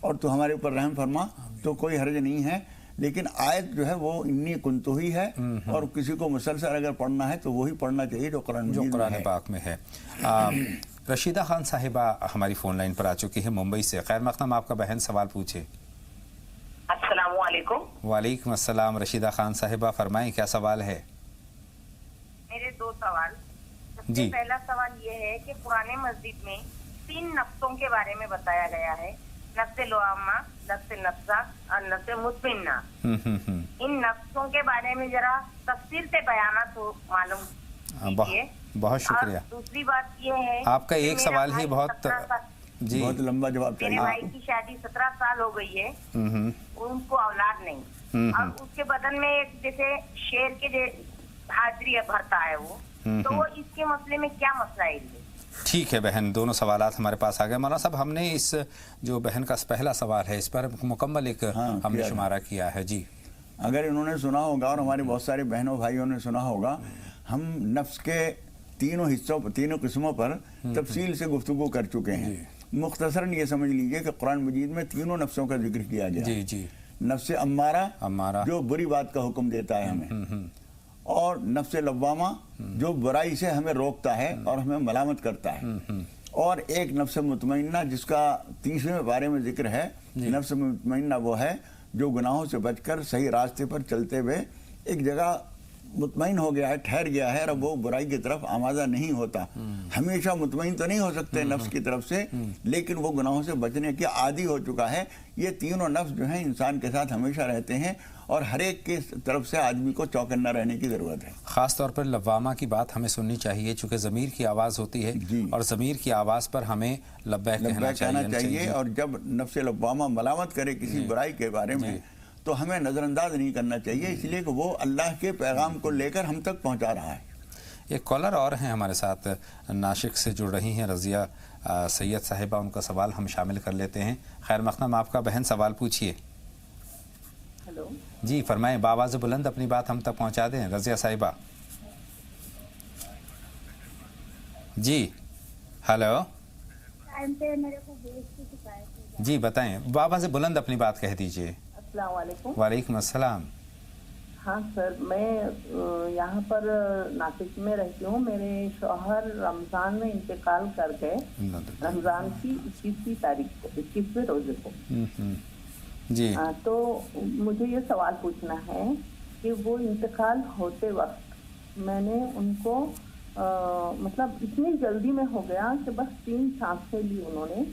اور تو ہمارے اوپر رحم فرما, تو کوئی حرج نہیں ہے. لیکن آیت جو ہے وہ انی کنتو ہی ہے, اور کسی کو مسلسل اگر پڑھنا ہے تو وہی پڑھنا چاہیے جو قرآن پاک میں ہے. رشیدہ خان صاحبہ ہماری فون لائن پر آ چکی ہے ممبئی سے. خیر مقدم آپ کا بہن سوال پوچھے. السلام علیکم. وعلیکم السلام. رشیدہ خان صاحبہ فرمائیں کیا سوال ہے. میرے 2 سوال. سب سے پہلا سوال یہ ہے کہ قرآن مجید میں 3 نفسوں کے بارے میں بتایا گیا ہے, نفس لوامہ, نفس نفسہ اور نفس مطمئنہ. ان نفسوں کے بارے میں ذرا تفصیل سے بیانات معلوم کیجیے. بہت شکریہ. دوسری بات یہ ہے, آپ کا ایک سوال ہی بہت جی بہت لمبا جواب چاہیے. میرے بھائی کی شادی 17 سال ہو گئی ہے, ان کو اولاد نہیں, اور اس کے بدن میں جیسے شیر کے حاضری بھرتا ہے وہ, تو وہ اس کے مسئلے میں کیا مسائل ہے؟ ٹھیک ہے بہن, دونوں سوالات ہمارے پاس آ گئے. مولانا صاحب ہم نے اس جو بہن کا پہلا سوال ہے اس پر مکمل ایک ہم نے شمارہ کیا ہے. جی اگر انہوں نے سنا ہوگا اور ہمارے بہت سارے بہنوں بھائیوں نے سنا ہوگا, ہم نفس کے تینوں قسموں پر تفصیل سے گفتگو کر چکے ہیں. مختصراً یہ سمجھ لیجئے کہ قرآن مجید میں 3 نفسوں کا ذکر کیا گیا. جی جی, نفس امارہ جو بری بات کا حکم دیتا ہے ہمیں, اور نفس لوامہ جو برائی سے ہمیں روکتا ہے اور ہمیں ملامت کرتا ہے, اور ایک نفس مطمئنہ جس کا 30ویں بارے میں ذکر ہے. نفس مطمئنہ وہ ہے جو گناہوں سے بچ کر صحیح راستے پر چلتے ہوئے ایک جگہ مطمئن ہو گیا ہے, ٹھہر گیا ہے, اور وہ برائی کی طرف آمادہ نہیں ہوتا. ہمیشہ مطمئن تو نہیں ہو سکتے نفس کی طرف سے, لیکن وہ گناہوں سے بچنے کے عادی ہو چکا ہے. یہ 3 نفس جو ہیں انسان کے ساتھ ہمیشہ رہتے ہیں, اور ہر ایک کی طرف سے آدمی کو چوکنا رہنے کی ضرورت ہے. خاص طور پر لوامہ کی بات ہمیں سننی چاہیے, چونکہ ضمیر کی آواز ہوتی ہے, اور ضمیر کی آواز پر ہمیں لبیک کہنا چاہیے. اور جب نفس لوامہ ملامت کرے کسی برائی کے بارے میں تو ہمیں نظر انداز نہیں کرنا چاہیے, اس لیے کہ وہ اللہ کے پیغام کو لے کر ہم تک پہنچا رہا ہے. ایک کالر اور ہیں ہمارے ساتھ, ناشک سے جڑ رہی ہیں رضیہ سید صاحبہ, ان کا سوال ہم شامل کر لیتے ہیں. خیر مقدم آپ کا بہن سوال پوچھیے. ہیلو جی فرمائیں, بآواز بلند اپنی بات ہم تک پہنچا دیں. رضیہ صاحبہ جی, ہیلو جی بتائیں, بآواز بلند اپنی بات کہہ دیجئے. السلام علیکم. وعلیکم السلام. ہاں سر, میں یہاں پر ناسک میں رہتی ہوں. میرے شوہر رمضان میں انتقال کر گئے, رمضان کی 21ویں تاریخ کو, 21ویں روزے کو. जी। तो मुझे ये सवाल पूछना है कि वो इंतकाल होते वक्त मैंने उनको मतलब इतनी जल्दी में हो गया कि बस 3 सांसें ली उन्होंने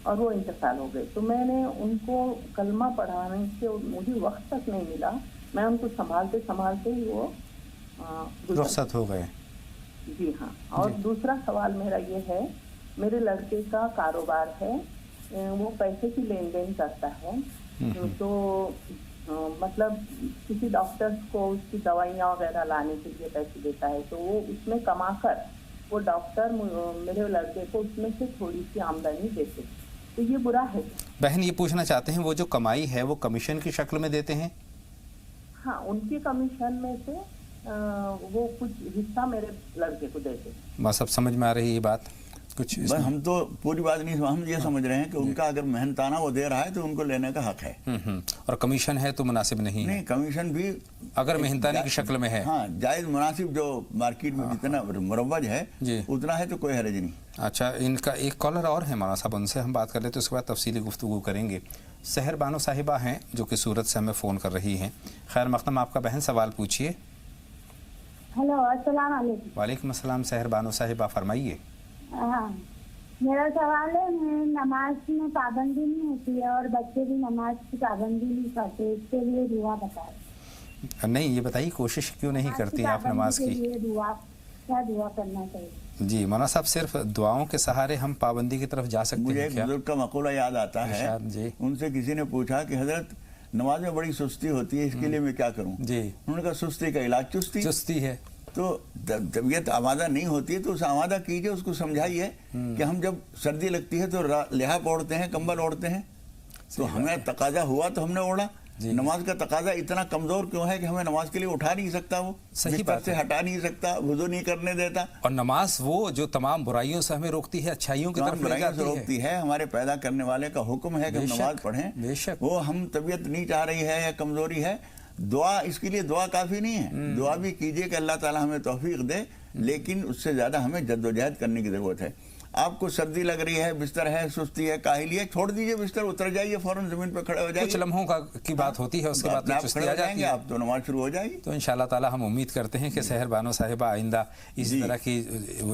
और वो इंतकाल हो गए। तो मैंने उनको कलमा पढ़ाने के मुझे वक्त तक नहीं मिला, मैं उनको संभालते संभालते ही वो रुखसत हो गए। जी हाँ। और दूसरा सवाल मेरा ये है, मेरे लड़के का कारोबार है, वो पैसे की लेन देन करता है, तो मतलब किसी डॉक्टर को उसकी दवाइयाँ वगैरह लाने के लिए पैसे देता है, तो वो उसमें कमाकर वो डॉक्टर मेरे लड़के को उसमें से थोड़ी सी आमदनी देते, तो ये बुरा है? बहन ये पूछना चाहते हैं वो जो कमाई है वो कमीशन की शक्ल में देते हैं? हाँ, उनकी कमीशन में से वो कुछ हिस्सा मेरे लड़के को देते। बस अब समझ में आ रही है ये बात कुछ? बस हम तो पूरी बात नहीं, हम ये समझ रहे हैं कि उनका अगर मेहनताना वो दे रहा है तो उनको लेने का हक है। और कमीशन है तो मुनासिब नहीं है? नहीं, कमीशन भी अगर मेहनताने की शक्ल में है, हाँ जायज मुनासिब, जो मार्केट में जितना मुरव्वज है उतना है तो कोई हर्ज नहीं। अच्छा, इनका एक कॉलर और है मौलाना साहब, उनसे हम बात कर लेते हैं, उसके बाद तफसीली गुफ्तगू करेंगे। सहर बानो साहिबा हैं जो कि सूरत से हमें फ़ोन कर रही हैं। खैर मक़दम आपका बहन, सवाल पूछिए। हेलो, अस्सलाम वालेकुम। वालेकुम अस्सलाम सहर बानो साहिबा, फरमाइए। हाँ, मेरा सवाल है, मैं नमाज में पाबंदी नहीं होती है और बच्चे भी नमाज की पाबंदी नहीं करते, इसके लिए दुआ बताएं। नहीं, ये बताइए कोशिश क्यों नहीं करती आप नमाज की? क्या दुआ करना चाहिए? जी मौलाना साहब, सिर्फ दुआओं के सहारे हम पाबंदी की तरफ जा सकते हैं? मुझे एक बुजुर्ग का मक़ूला याद आता है, उनसे किसी ने पूछा कि हजरत नमाज में बड़ी सुस्ती होती है, इसके लिए मैं क्या करूं? जी। उन्होंने कहा सुस्ती का इलाज चुस्ती है। तो तबीयत आमादा नहीं होती है तो उसे आमादा कीजिए, उसको समझाइए कि हम जब सर्दी लगती है तो लिहाफ ओढ़ते हैं, कंबल ओढ़ते हैं, तो हमें तकाजा हुआ तो हमने ओढ़ा। नमाज का तकाजा इतना कमजोर क्यों है कि हमें नमाज के लिए उठा नहीं सकता, वो सही बात से हटा नहीं सकता, वुज़ू नहीं करने देता। और नमाज वो जो तमाम बुराइयों से हमें रोकती है, अच्छाइयों की तरफ ले जाती है। रोकती है। हमारे पैदा करने वाले का हुक्म है कि हम नमाज पढ़ें। वो हम तबीयत नहीं चाह रही है या कमजोरी है, दुआ, इसके लिए दुआ काफी नहीं है। दुआ भी कीजिए कि अल्लाह ताला हमें तौफीक दे, लेकिन उससे ज्यादा हमें जद्दोजहद करने की जरूरत है। आपको सर्दी लग रही है, बिस्तर है, सुस्ती है, काहिली है, छोड़ दीजिए बिस्तर, उतर जाइए, फौरन जमीन पर खड़े हो जाइए। कुछ लम्हों की बात होती है, उसके बाद तो सुस्ती आ जाती है, आप तो नमाज शुरू हो जाएगी। तो इंशाअल्लाह ताला हम उम्मीद करते हैं कि सहर बानो साहिबा आइंदा इसी तरह की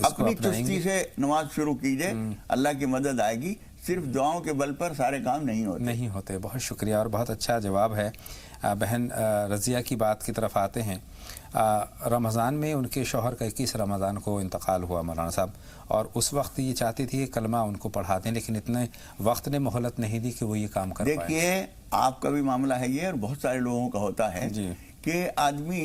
अपनी चुस्ती से नमाज शुरू कीजिए, अल्लाह की मदद आएगी। सिर्फ दुआओं के बल पर सारे काम नहीं होते। बहुत शुक्रिया और बहुत अच्छा जवाब है। बहन रज़िया की बात की तरफ आते हैं। रमज़ान में उनके शौहर का 21 रमज़ान को इंतकाल हुआ मौलाना साहब, और उस वक्त ये चाहती थी कि कलमा उनको पढ़ा दें, लेकिन इतने वक्त ने मोहलत नहीं दी कि वो ये काम कर पाए। देखिए, आपका भी मामला है ये, और बहुत सारे लोगों का होता है कि आदमी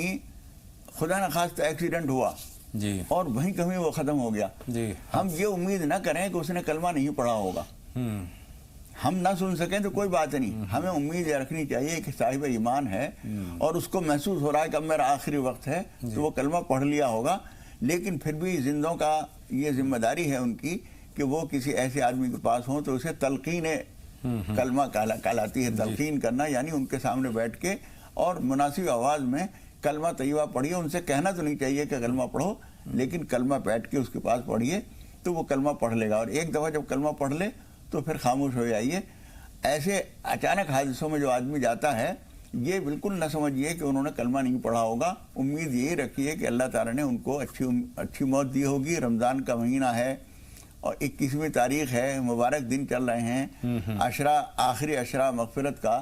खुदा न खास्ता एक्सीडेंट हुआ जी, और वहीं कहीं वो ख़त्म हो गया जी। हम ये उम्मीद न करें कि उसने कलमा नहीं पढ़ा होगा, हम ना सुन सकें तो कोई बात नहीं, हमें उम्मीद रखनी चाहिए कि साहिब ईमान है और उसको महसूस हो रहा है कि अब मेरा आखिरी वक्त है, तो वो कलमा पढ़ लिया होगा। लेकिन फिर भी जिंदों का ये जिम्मेदारी है उनकी कि वो किसी ऐसे आदमी के पास हो तो उसे तलकीन कलमा कहलाती है। तलकीन करना यानी उनके सामने बैठ के और मुनासिब आवाज़ में कलमा तैयबा पढ़िए। उनसे कहना तो नहीं चाहिए कि कलमा पढ़ो, लेकिन कलमा बैठ के उसके पास पढ़िए तो वो कलमा पढ़ लेगा। और एक दफ़ा जब कलमा पढ़ ले तो फिर खामोश हो जाइए। ऐसे अचानक हादसों में जो आदमी जाता है, ये बिल्कुल न समझिए कि उन्होंने कलमा नहीं पढ़ा होगा। उम्मीद यही रखिए कि अल्लाह ताला ने उनको अच्छी मौत दी होगी। रमज़ान का महीना है और 21वीं तारीख है, मुबारक दिन चल रहे हैं, आखिरी अशरा मग़फ़िरत का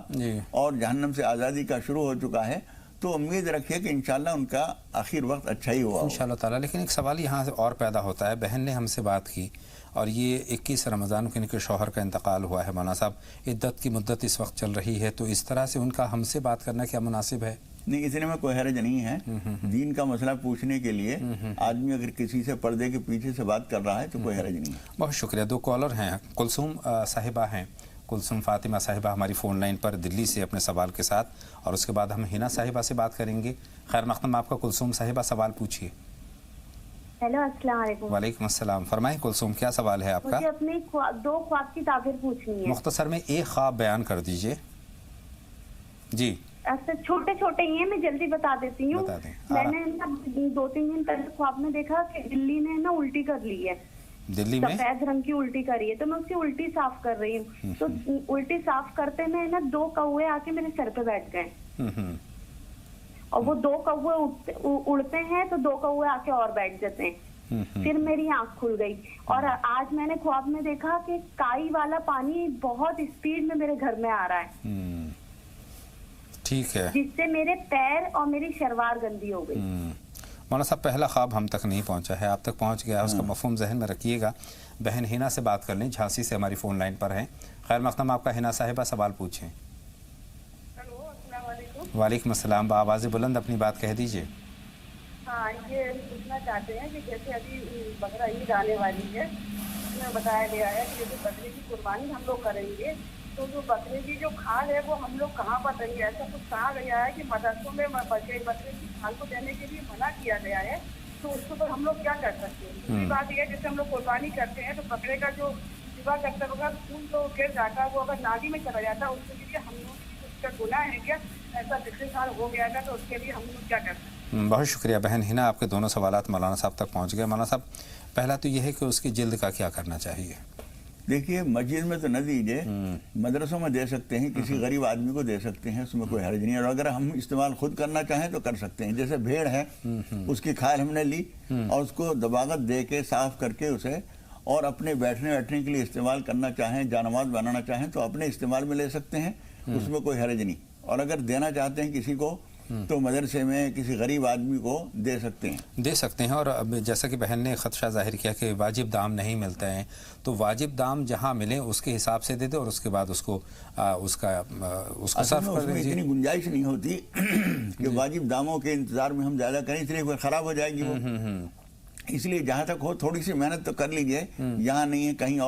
और जहन्नम से आज़ादी का शुरू हो चुका है। तो उम्मीद रखिए कि इंशाल्लाह उनका आखिर वक्त अच्छा ही हुआ इंशाल्लाह ताला। लेकिन एक सवाल यहाँ से और पैदा होता है, बहन ने हमसे बात की और ये 21 रमज़ान को इनके शौहर का इंतकाल हुआ है मौलाना साहब, इद्दत की मुद्दत इस वक्त चल रही है, तो इस तरह से उनका हमसे बात करना क्या मुनासिब है? नहीं, इतने में कोई हरज नहीं है। दीन का मसला पूछने के लिए आदमी अगर किसी से पर्दे के पीछे से बात कर रहा है तो कोई हरज नहीं है। बहुत शुक्रिया। 2 कॉलर हैं, कुलसूम साहिबा हैं, कुलसूम फातिमा साहिबा हमारी फ़ोन लाइन पर दिल्ली से अपने सवाल के साथ, और उसके बाद हम हिना साहिबा से बात करेंगे। खैर मक़दम आपका। कुलसूम साहिबा, सवाल पूछिए। हेलो, अस्सलाम वालेकुम। वालेकुम अस्सलाम। फरमाएं कुलसूम, क्या सवाल है आपका? मुझे अपने 2 ख्वाब की ताबीर पूछनी है। मुख्तसर में एक ख्वाब बयान कर दीजिए जी। अच्छा, छोटे छोटे ही हैं, मैं जल्दी बता देती हूँ। मैंने 2-3 दिन पहले ख्वाब में देखा कि बिल्ली ने ना उल्टी कर ली है, दिल्ली में सफेद रंग की उल्टी करी है, तो मैं उसकी उल्टी साफ कर रही हूँ। तो उल्टी साफ करते में ना 2 कौवे आके मेरे सर पे बैठ गए, और वो 2 कौवे उड़ते हैं तो 2 कौवे आके और बैठ जाते हैं। फिर मेरी आंख खुल गई, और आज मैंने ख्वाब में देखा कि काई वाला पानी बहुत स्पीड में मेरे घर में आ रहा है, ठीक है, जिससे मेरे पैर और मेरी शलवार गंदी हो गई। मौलाना साहब, पहला ख्वाब हम तक नहीं पहुंचा है, आप तक पहुंच गया, उसका मफहूम जहन में रखिएगा। बहन हिना से बात कर लें, झांसी से हमारी फ़ोन लाइन पर हैं। खैर मक़दम आपका। हिना साहिबा, सवाल पूछें। वालेकुम अस्सलाम, आवाज़ बुलंद अपनी बात कह दीजिए। हाँ, ये पूछना चाहते हैं कि जैसे अभी बकरा ईद आने वाली है, उसमें बताया गया है कि जैसे बकरे की कुर्बानी हम लोग करेंगे, तो जो बकरे की जो खाल है वो हम लोग कहाँ पर देंगे? ऐसा कुछ कहा गया है कि मदरसों में बकरे की खाल को देने के लिए मना किया गया है, तो उसके ऊपर हम लोग क्या कर सकते हैं? दूसरी बात यह है, जैसे हम लोग कुर्बानी करते हैं तो बकरे का जो सिवा करते वक्त खून तो गिर जाता है, वो अगर नाली में चला जाता है, उसके लिए हम लोग उसका गुनाह है क्या? ऐसा पिछले साल हो गया था, तो उसके लिए हम लोग क्या कर सकते हैं? बहुत शुक्रिया बहन हिना, आपके दोनों सवालात मौलाना साहब तक पहुँच गए। मौलाना साहब, पहला तो यह है कि उसकी जिल्द का क्या करना चाहिए? देखिए, मस्जिद में तो न दीजिए, मदरसों में दे सकते हैं, किसी गरीब आदमी को दे सकते हैं, उसमें कोई हर्ज नहीं है। और अगर हम इस्तेमाल खुद करना चाहें तो कर सकते हैं। जैसे भेड़ है, उसकी खाल हमने ली और उसको दबागत दे के साफ करके उसे, और अपने बैठने के लिए इस्तेमाल करना चाहें, जानमाज बनाना चाहें तो अपने इस्तेमाल में ले सकते हैं, उसमें कोई हर्ज नहीं। और अगर देना चाहते हैं किसी को तो मदरसे में किसी गरीब आदमी को दे सकते हैं। और अब जैसा कि बहन ने खदशा जाहिर किया कि वाजिब दाम नहीं मिलते हैं, तो वाजिब दाम जहां मिले उसके हिसाब से दे दे, और उसके बाद उसको सर्व कर दें। इतनी गुंजाइश नहीं होती कि वाजिब दामों के इंतजार में हम ज्यादा करें, इसलिए खराब हो जाएगी वो। इसलिए जहां तक हो थोड़ी सी मेहनत तो कर लीजिए, यहाँ नहीं है कहीं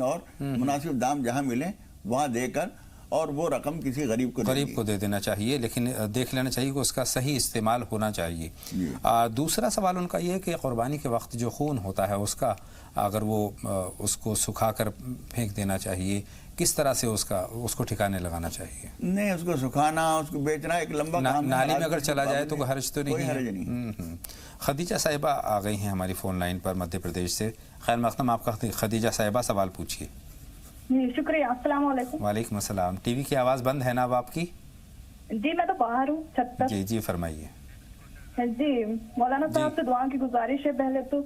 और मुनासिब दाम जहाँ मिले वहाँ देकर, और वो रकम किसी गरीब को दे देना चाहिए, लेकिन देख लेना चाहिए कि उसका सही इस्तेमाल होना चाहिए। दूसरा सवाल उनका ये है कि कुर्बानी के वक्त जो खून होता है उसका, अगर वो उसको सुखा कर फेंक देना चाहिए, किस तरह से उसको ठिकाने लगाना चाहिए? नहीं, उसको सुखाना, उसको बेचना एक लंबा काम है। नाली में अगर चला जाए तो हर्ज तो नहीं है। खदीजा साहिबा आ गई हैं हमारी फ़ोन लाइन पर मध्य प्रदेश से। खैर मक़दम आपका। खदीजा साहिबा, सवाल पूछिए। जी शुक्रिया। अस्सलाम वालेकुम। वालेकुम अस्सलाम। टीवी की आवाज़ बंद है ना अब आपकी? जी मैं तो बाहर हूँ, छत पर। जी फरमाइए। जी मौलाना साहब से दुआ की गुजारिश है पहले तो,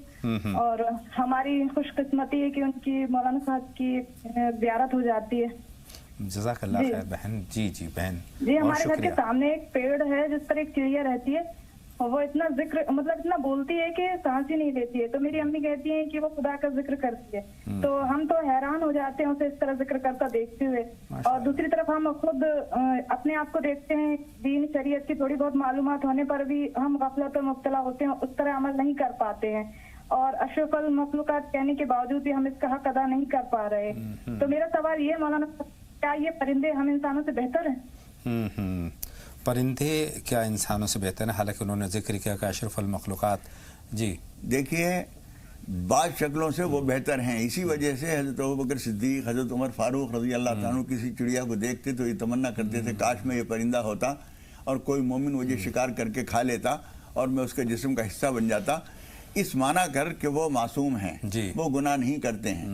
और हमारी खुशकिस्मती है कि उनकी मौलाना साहब की ज़ियारत हो जाती है। जज़ाकल्लाह खैर बहन। जी बहन जी, हमारे घर के सामने एक पेड़ है जिस पर एक चिड़िया रहती है, और वो इतना जिक्र मतलब इतना बोलती है कि सांस ही नहीं लेती है। तो मेरी अम्मी कहती हैं कि वो खुदा का जिक्र करती है, तो हम तो हैरान हो जाते हैं उसे इस तरह जिक्र करता देखते हुए। और दूसरी तरफ हम खुद अपने आप को देखते हैं, दीन शरीयत की थोड़ी बहुत मालूमात होने पर भी हम गफलत में मुब्तला होते हैं, उस तरह अमल नहीं कर पाते हैं, और अशरफुल मखलूकात कहने के बावजूद भी हम इसका हक अदा नहीं कर पा रहे। तो मेरा सवाल ये मौलाना, क्या ये परिंदे हम इंसानों से बेहतर हैं? परिंदे क्या इंसानों से बेहतर है? हालांकि उन्होंने जिक्र किया कि अशरफुल मखलूकात। जी देखिए, बाद शक्लों से वो बेहतर हैं। इसी वजह से हज़रत अबू बकर सिद्दीक, हज़रत उमर फारूक रज़ी अल्लाह ताला किसी चिड़िया को देखते तो ये तमन्ना करते थे काश में ये परिंदा होता और कोई मोमिन मुझे शिकार करके खा लेता और मैं उसके जिस्म का हिस्सा बन जाता, इस माना कर कि वो मासूम हैं, वो गुनाह नहीं करते हैं,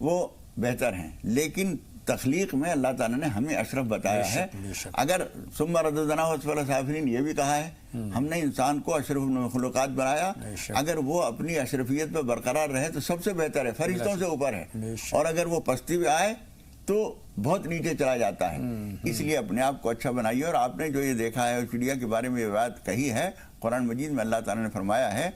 वो बेहतर हैं। लेकिन तख्लीक में अल्लाह ताला ने हमें अशरफ बताया है। अगर सुम्मा रददना अस्फल साफिलीन ये भी कहा है, हमने इंसान को अशरफ मखलूकात बनाया, अगर वो अपनी अशरफियत पर बरकरार रहे तो सबसे बेहतर है, फरिश्तों से ऊपर है, और अगर वो पस्ती में आए तो बहुत नीचे चला जाता है। इसलिए अपने आप को अच्छा बनाइए। और आपने जो ये देखा है चिड़िया के बारे में ये बात कही है, कुरान मजीद में अल्लाह ताला ने फरमाया है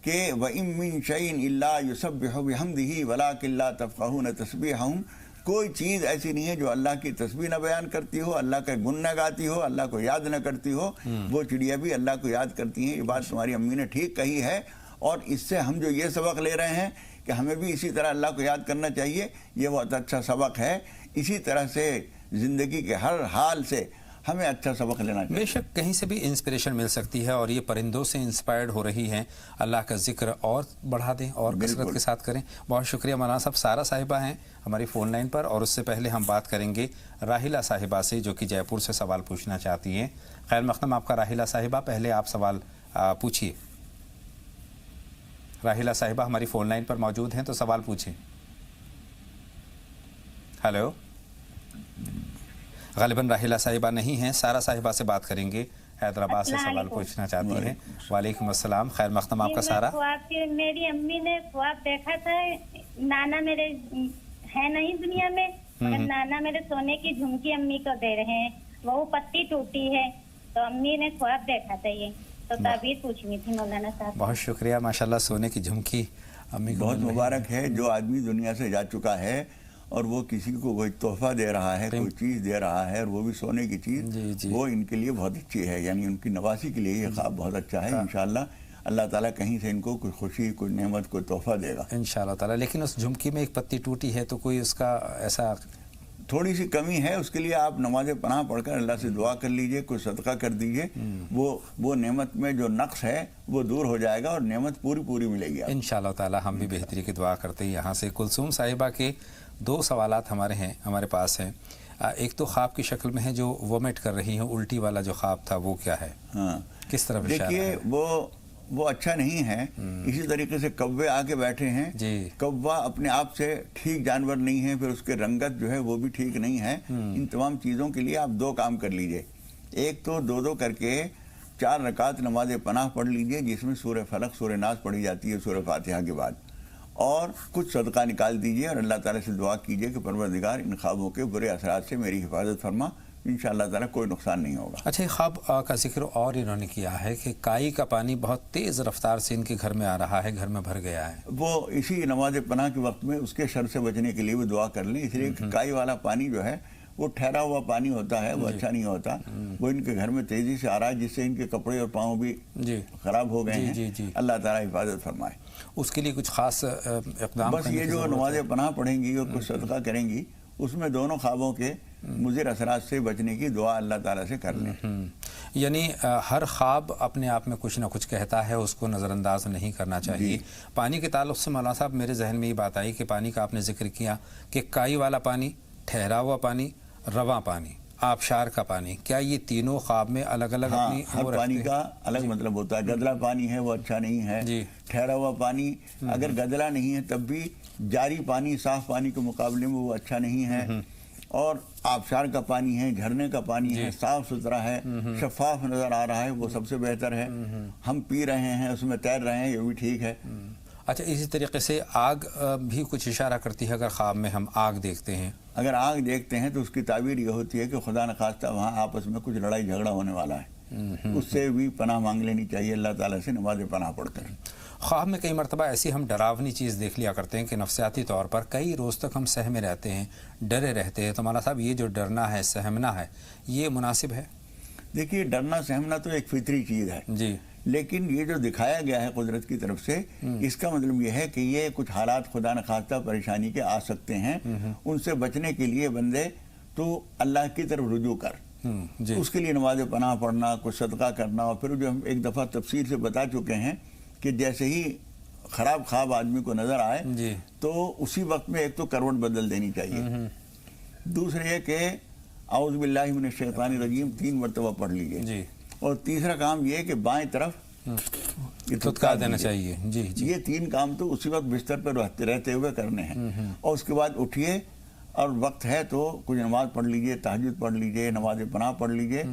कि वइम मिन शैइन इल्ला युसब्बिहु बिहम्दिही वलाकिन ला तफ़क़हून तस्बीहहुम, कोई चीज़ ऐसी नहीं है जो अल्लाह की तस्बीह न बयान करती हो, अल्लाह का गुण न गाती हो, अल्लाह को याद न करती हो। वो चिड़िया भी अल्लाह को याद करती हैं। ये बात तुम्हारी अम्मी ने ठीक कही है। और इससे हम जो ये सबक ले रहे हैं कि हमें भी इसी तरह अल्लाह को याद करना चाहिए, ये बहुत अच्छा सबक है। इसी तरह से ज़िंदगी के हर हाल से हमें अच्छा सबक लेना चाहिए। बेशक कहीं से भी इंस्पिरेशन मिल सकती है, और ये परिंदों से इंस्पायर्ड हो रही हैं। अल्लाह का जिक्र और बढ़ा दें और कसरत के साथ करें। बहुत शुक्रिया मौलाना साहब। सारा साहिबा हैं हमारी फ़ोन लाइन पर, और उससे पहले हम बात करेंगे राहिला साहिबा से जो कि जयपुर से सवाल पूछना चाहती हैं। खैर मक़दम आपका राहिला साहिबा, पहले आप सवाल पूछिए। राहिला साहिबा हमारी फ़ोन लाइन पर मौजूद हैं, तो सवाल पूछें। हेलो, गालिबन राहिला साहिबा नहीं हैं, सारा साहिबा से बात करेंगे, हैदराबाद से सवाल पूछना चाहती हैं। वालेकुम अस्सलाम, खैर मक़दम आपका सारा। मेरी अम्मी ने ख्वाब देखा था, नाना मेरे है नहीं दुनिया में, मगर नाना मेरे सोने की झुमकी अम्मी को दे रहे हैं, वो पत्ती टूटी है, तो अम्मी ने ख्वाब देखा था ये, तो ताबीर पूछनी थी मौलाना साहब। बहुत शुक्रिया, माशाल्लाह, सोने की झुमकी अम्मी को बहुत मुबारक है। जो आदमी दुनिया से जा चुका है और वो किसी को कोई तोहफा दे रहा है, कोई चीज़ दे रहा है, और वो भी सोने की चीज़, वो इनके लिए बहुत अच्छी है, यानी उनकी नवासी के लिए ये ख्वाब बहुत अच्छा है। इंशाअल्लाह अल्लाह ताला कहीं से इनको कोई खुशी, कोई नेमत, कोई तोहफा देगा इंशाअल्लाह ताला। लेकिन उस झुमकी में एक पत्ती टूटी है, तो कोई उसका ऐसा थोड़ी सी कमी है, उसके लिए आप नमाज पनाह पढ़कर अल्लाह से दुआ कर लीजिए, कोई सदका कर दीजिए, वो नेमत में जो नक्स है वो दूर हो जाएगा और नेमत पूरी मिलेगी इंशाअल्लाह ताला। हम भी बेहतरी की दुआ करते हैं। यहाँ से कुलसूम साहिबा के 2 सवालात हमारे पास हैं। एक तो ख्वाब की शक्ल में है, जो वोमिट कर रही हैं, उल्टी वाला जो ख्वाब था वो क्या है? हाँ, किस तरफ इशारा है? देखिए, वो अच्छा नहीं है। इसी तरीके से कौवे आके बैठे हैं जी। कौवा अपने आप से ठीक जानवर नहीं है, फिर उसके रंगत जो है वो भी ठीक नहीं है। इन तमाम चीज़ों के लिए आप 2 काम कर लीजिए। एक तो 2 करके 4 रकात नमाज पनाह पढ़ लीजिए, जिसमें सूरह फलक, सूरह नास पढ़ी जाती है सूरह फातिहा के बाद, और कुछ सदका निकाल दीजिए और अल्लाह ताला से दुआ कीजिए कि परवरदिगार इन ख्वाबों के बुरे असरात से मेरी हिफाजत फरमा, इंशाअल्लाह ताला कोई नुकसान नहीं होगा। अच्छा, ये ख्वाब का जिक्र और इन्होंने किया है कि काई का पानी बहुत तेज़ रफ्तार से इनके घर में आ रहा है, घर में भर गया है। वो इसी नमाज पनाह के वक्त में उसके शर से बचने के लिए भी दुआ कर लें, इसलिए काई वाला पानी जो है वो ठहरा हुआ पानी होता है, वो अच्छा नहीं होता। वो इनके घर में तेजी से आ रहा है, जिससे इनके कपड़े और पाँव भी खराब हो गए हैं। अल्लाह ताला हिफाजत फरमाए। उसके लिए कुछ खास इक़दाम? बस ये जो नमाज पनाह पढ़ेंगी और कुछ सदका करेंगी, उसमें दोनों ख्वाबों के मुज़िर असरात से बचने की दुआ अल्लाह ताला से कर लें। यानी हर ख्वाब अपने आप में कुछ ना कुछ कहता है, उसको नज़रअंदाज नहीं करना चाहिए। पानी के ताल्लुक़ से मौलाना साहब मेरे जहन में ये बात आई कि पानी का आपने जिक्र किया कि काई वाला पानी, ठहरा हुआ पानी, रवा पानी, आबशार का पानी, क्या ये तीनों ख्वाब में अलग अलग अपनी हर पानी का अलग मतलब होता है। गदला पानी है वो अच्छा नहीं है, ठहरा हुआ पानी अगर गदला नहीं है तब भी जारी पानी, साफ पानी के मुकाबले में वो अच्छा नहीं है। और आबशार का पानी है, झरने का पानी है, साफ सुथरा है, शफाफ नज़र आ रहा है, वो सबसे बेहतर है। हम पी रहे हैं, उसमें तैर रहे हैं, ये भी ठीक है। अच्छा, इसी तरीके से आग भी कुछ इशारा करती है। अगर ख्वाब में हम आग देखते हैं, अगर आग देखते हैं तो उसकी ताबीर ये होती है कि खुदा न खास्ता वहाँ आपस में कुछ लड़ाई झगड़ा होने वाला है, उससे भी पनाह मांग लेनी चाहिए अल्लाह ताला से नमाज पनाह पढ़कर। ख्वाब में कई मरतबा ऐसी हम डरावनी चीज़ देख लिया करते हैं कि नफसियाती तौर पर कई रोज़ तक हम सहमे रहते हैं, डरे रहते हैं। तो मौलाना साहब, ये जो डरना है, सहमना है, ये मुनासिब है? देखिए, डरना सहमना तो एक फितरी चीज़ है जी, लेकिन ये जो दिखाया गया है कुदरत की तरफ से, इसका मतलब ये है कि ये कुछ हालात खुदा न खास्ता परेशानी के आ सकते हैं। उनसे बचने के लिए बंदे तो अल्लाह की तरफ रुजू कर, उसके लिए नमाज पनाह पढ़ना, कुछ सदका करना। और फिर जो हम एक दफ़ा तफसील से बता चुके हैं कि जैसे ही ख़राब ख्वाब आदमी को नज़र आए तो उसी वक्त में एक तो करवट बदल देनी चाहिए, दूसरे ये कि औज़ु बिल्लाहि मिनश शैतानिर रजीम 3 मरतबा पढ़ लीजिए, और तीसरा काम ये कि बाएं तरफ थुतका देना चाहिए। जी, ये 3 काम तो उसी वक्त बिस्तर पर रहते हुए करने हैं। और उसके बाद उठिए और वक्त है तो कुछ नमाज पढ़ लीजिए, तहज्जुद पढ़ लीजिए, नमाज पनाह पढ़ लीजिए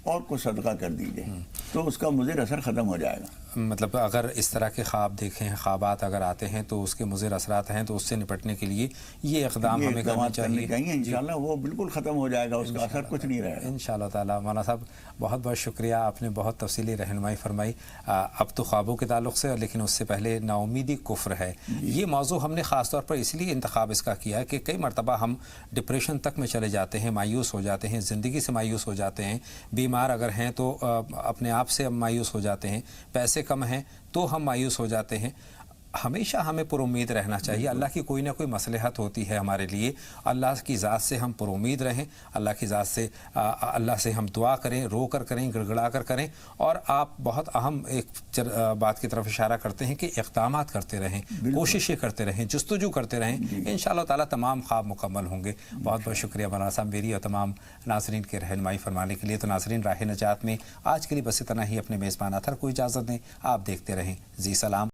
और कुछ सदका कर दीजिए, तो उसका मुज़िर असर ख़त्म हो जाएगा। मतलब अगर इस तरह के ख्वाब देखें, ख्वाबात अगर आते हैं तो उसके मुज़िर असरात हैं, तो उससे निपटने के लिए ये इक़दाम हमें करना चाहिए। इंशाअल्लाह वो बिल्कुल ख़त्म हो जाएगा, उसका असर कुछ नहीं रहेगा इंशाअल्लाह ताला। मौलाना साहब, बहुत बहुत शुक्रिया, आपने बहुत तफसीली रहनुमाई फरमाई। अब तो ख्वाबों के ताल्लुक़ से, लेकिन उससे पहले नाउमीदी कुफ्र है, ये मौजू हमने ख़ास तौर पर इसलिए इंतखाब इसका किया है कि कई मरतबा हम डिप्रेशन तक में चले जाते हैं, मायूस हो जाते हैं, ज़िंदगी से मायूस हो जाते हैं, बीमार अगर हैं तो अपने आप से मायूस हो जाते हैं, पैसे कम हैं तो हम मायूस हो जाते हैं। हमेशा हमें पुरुम्मीद रहना चाहिए। अल्लाह की कोई ना कोई मसलहत होती है हमारे लिए। अल्लाह की ज़ात से हम पुरुम्मीद रहें, अल्लाह की ज़ात से अल्लाह से हम दुआ करें, रो कर करें, गिड़गिड़ा कर करें। और आप बहुत अहम एक बात की तरफ इशारा करते हैं कि इक़दामात करते रहें, कोशिशें करते रहें, जुस्तजू करते रहें, इंशाअल्लाह ताला तमाम ख्वाब मुकम्मल होंगे। बहुत बहुत शुक्रिया मौलाना साहब मेरी और तमाम नाज़रीन के रहनुमाई फरमाने के लिए। तो नाज़रीन, राह नजात में आज के लिए बस इतना ही। अपने मेज़बान अतहर को इजाज़त दें, आप देखते रहें जी सलाम।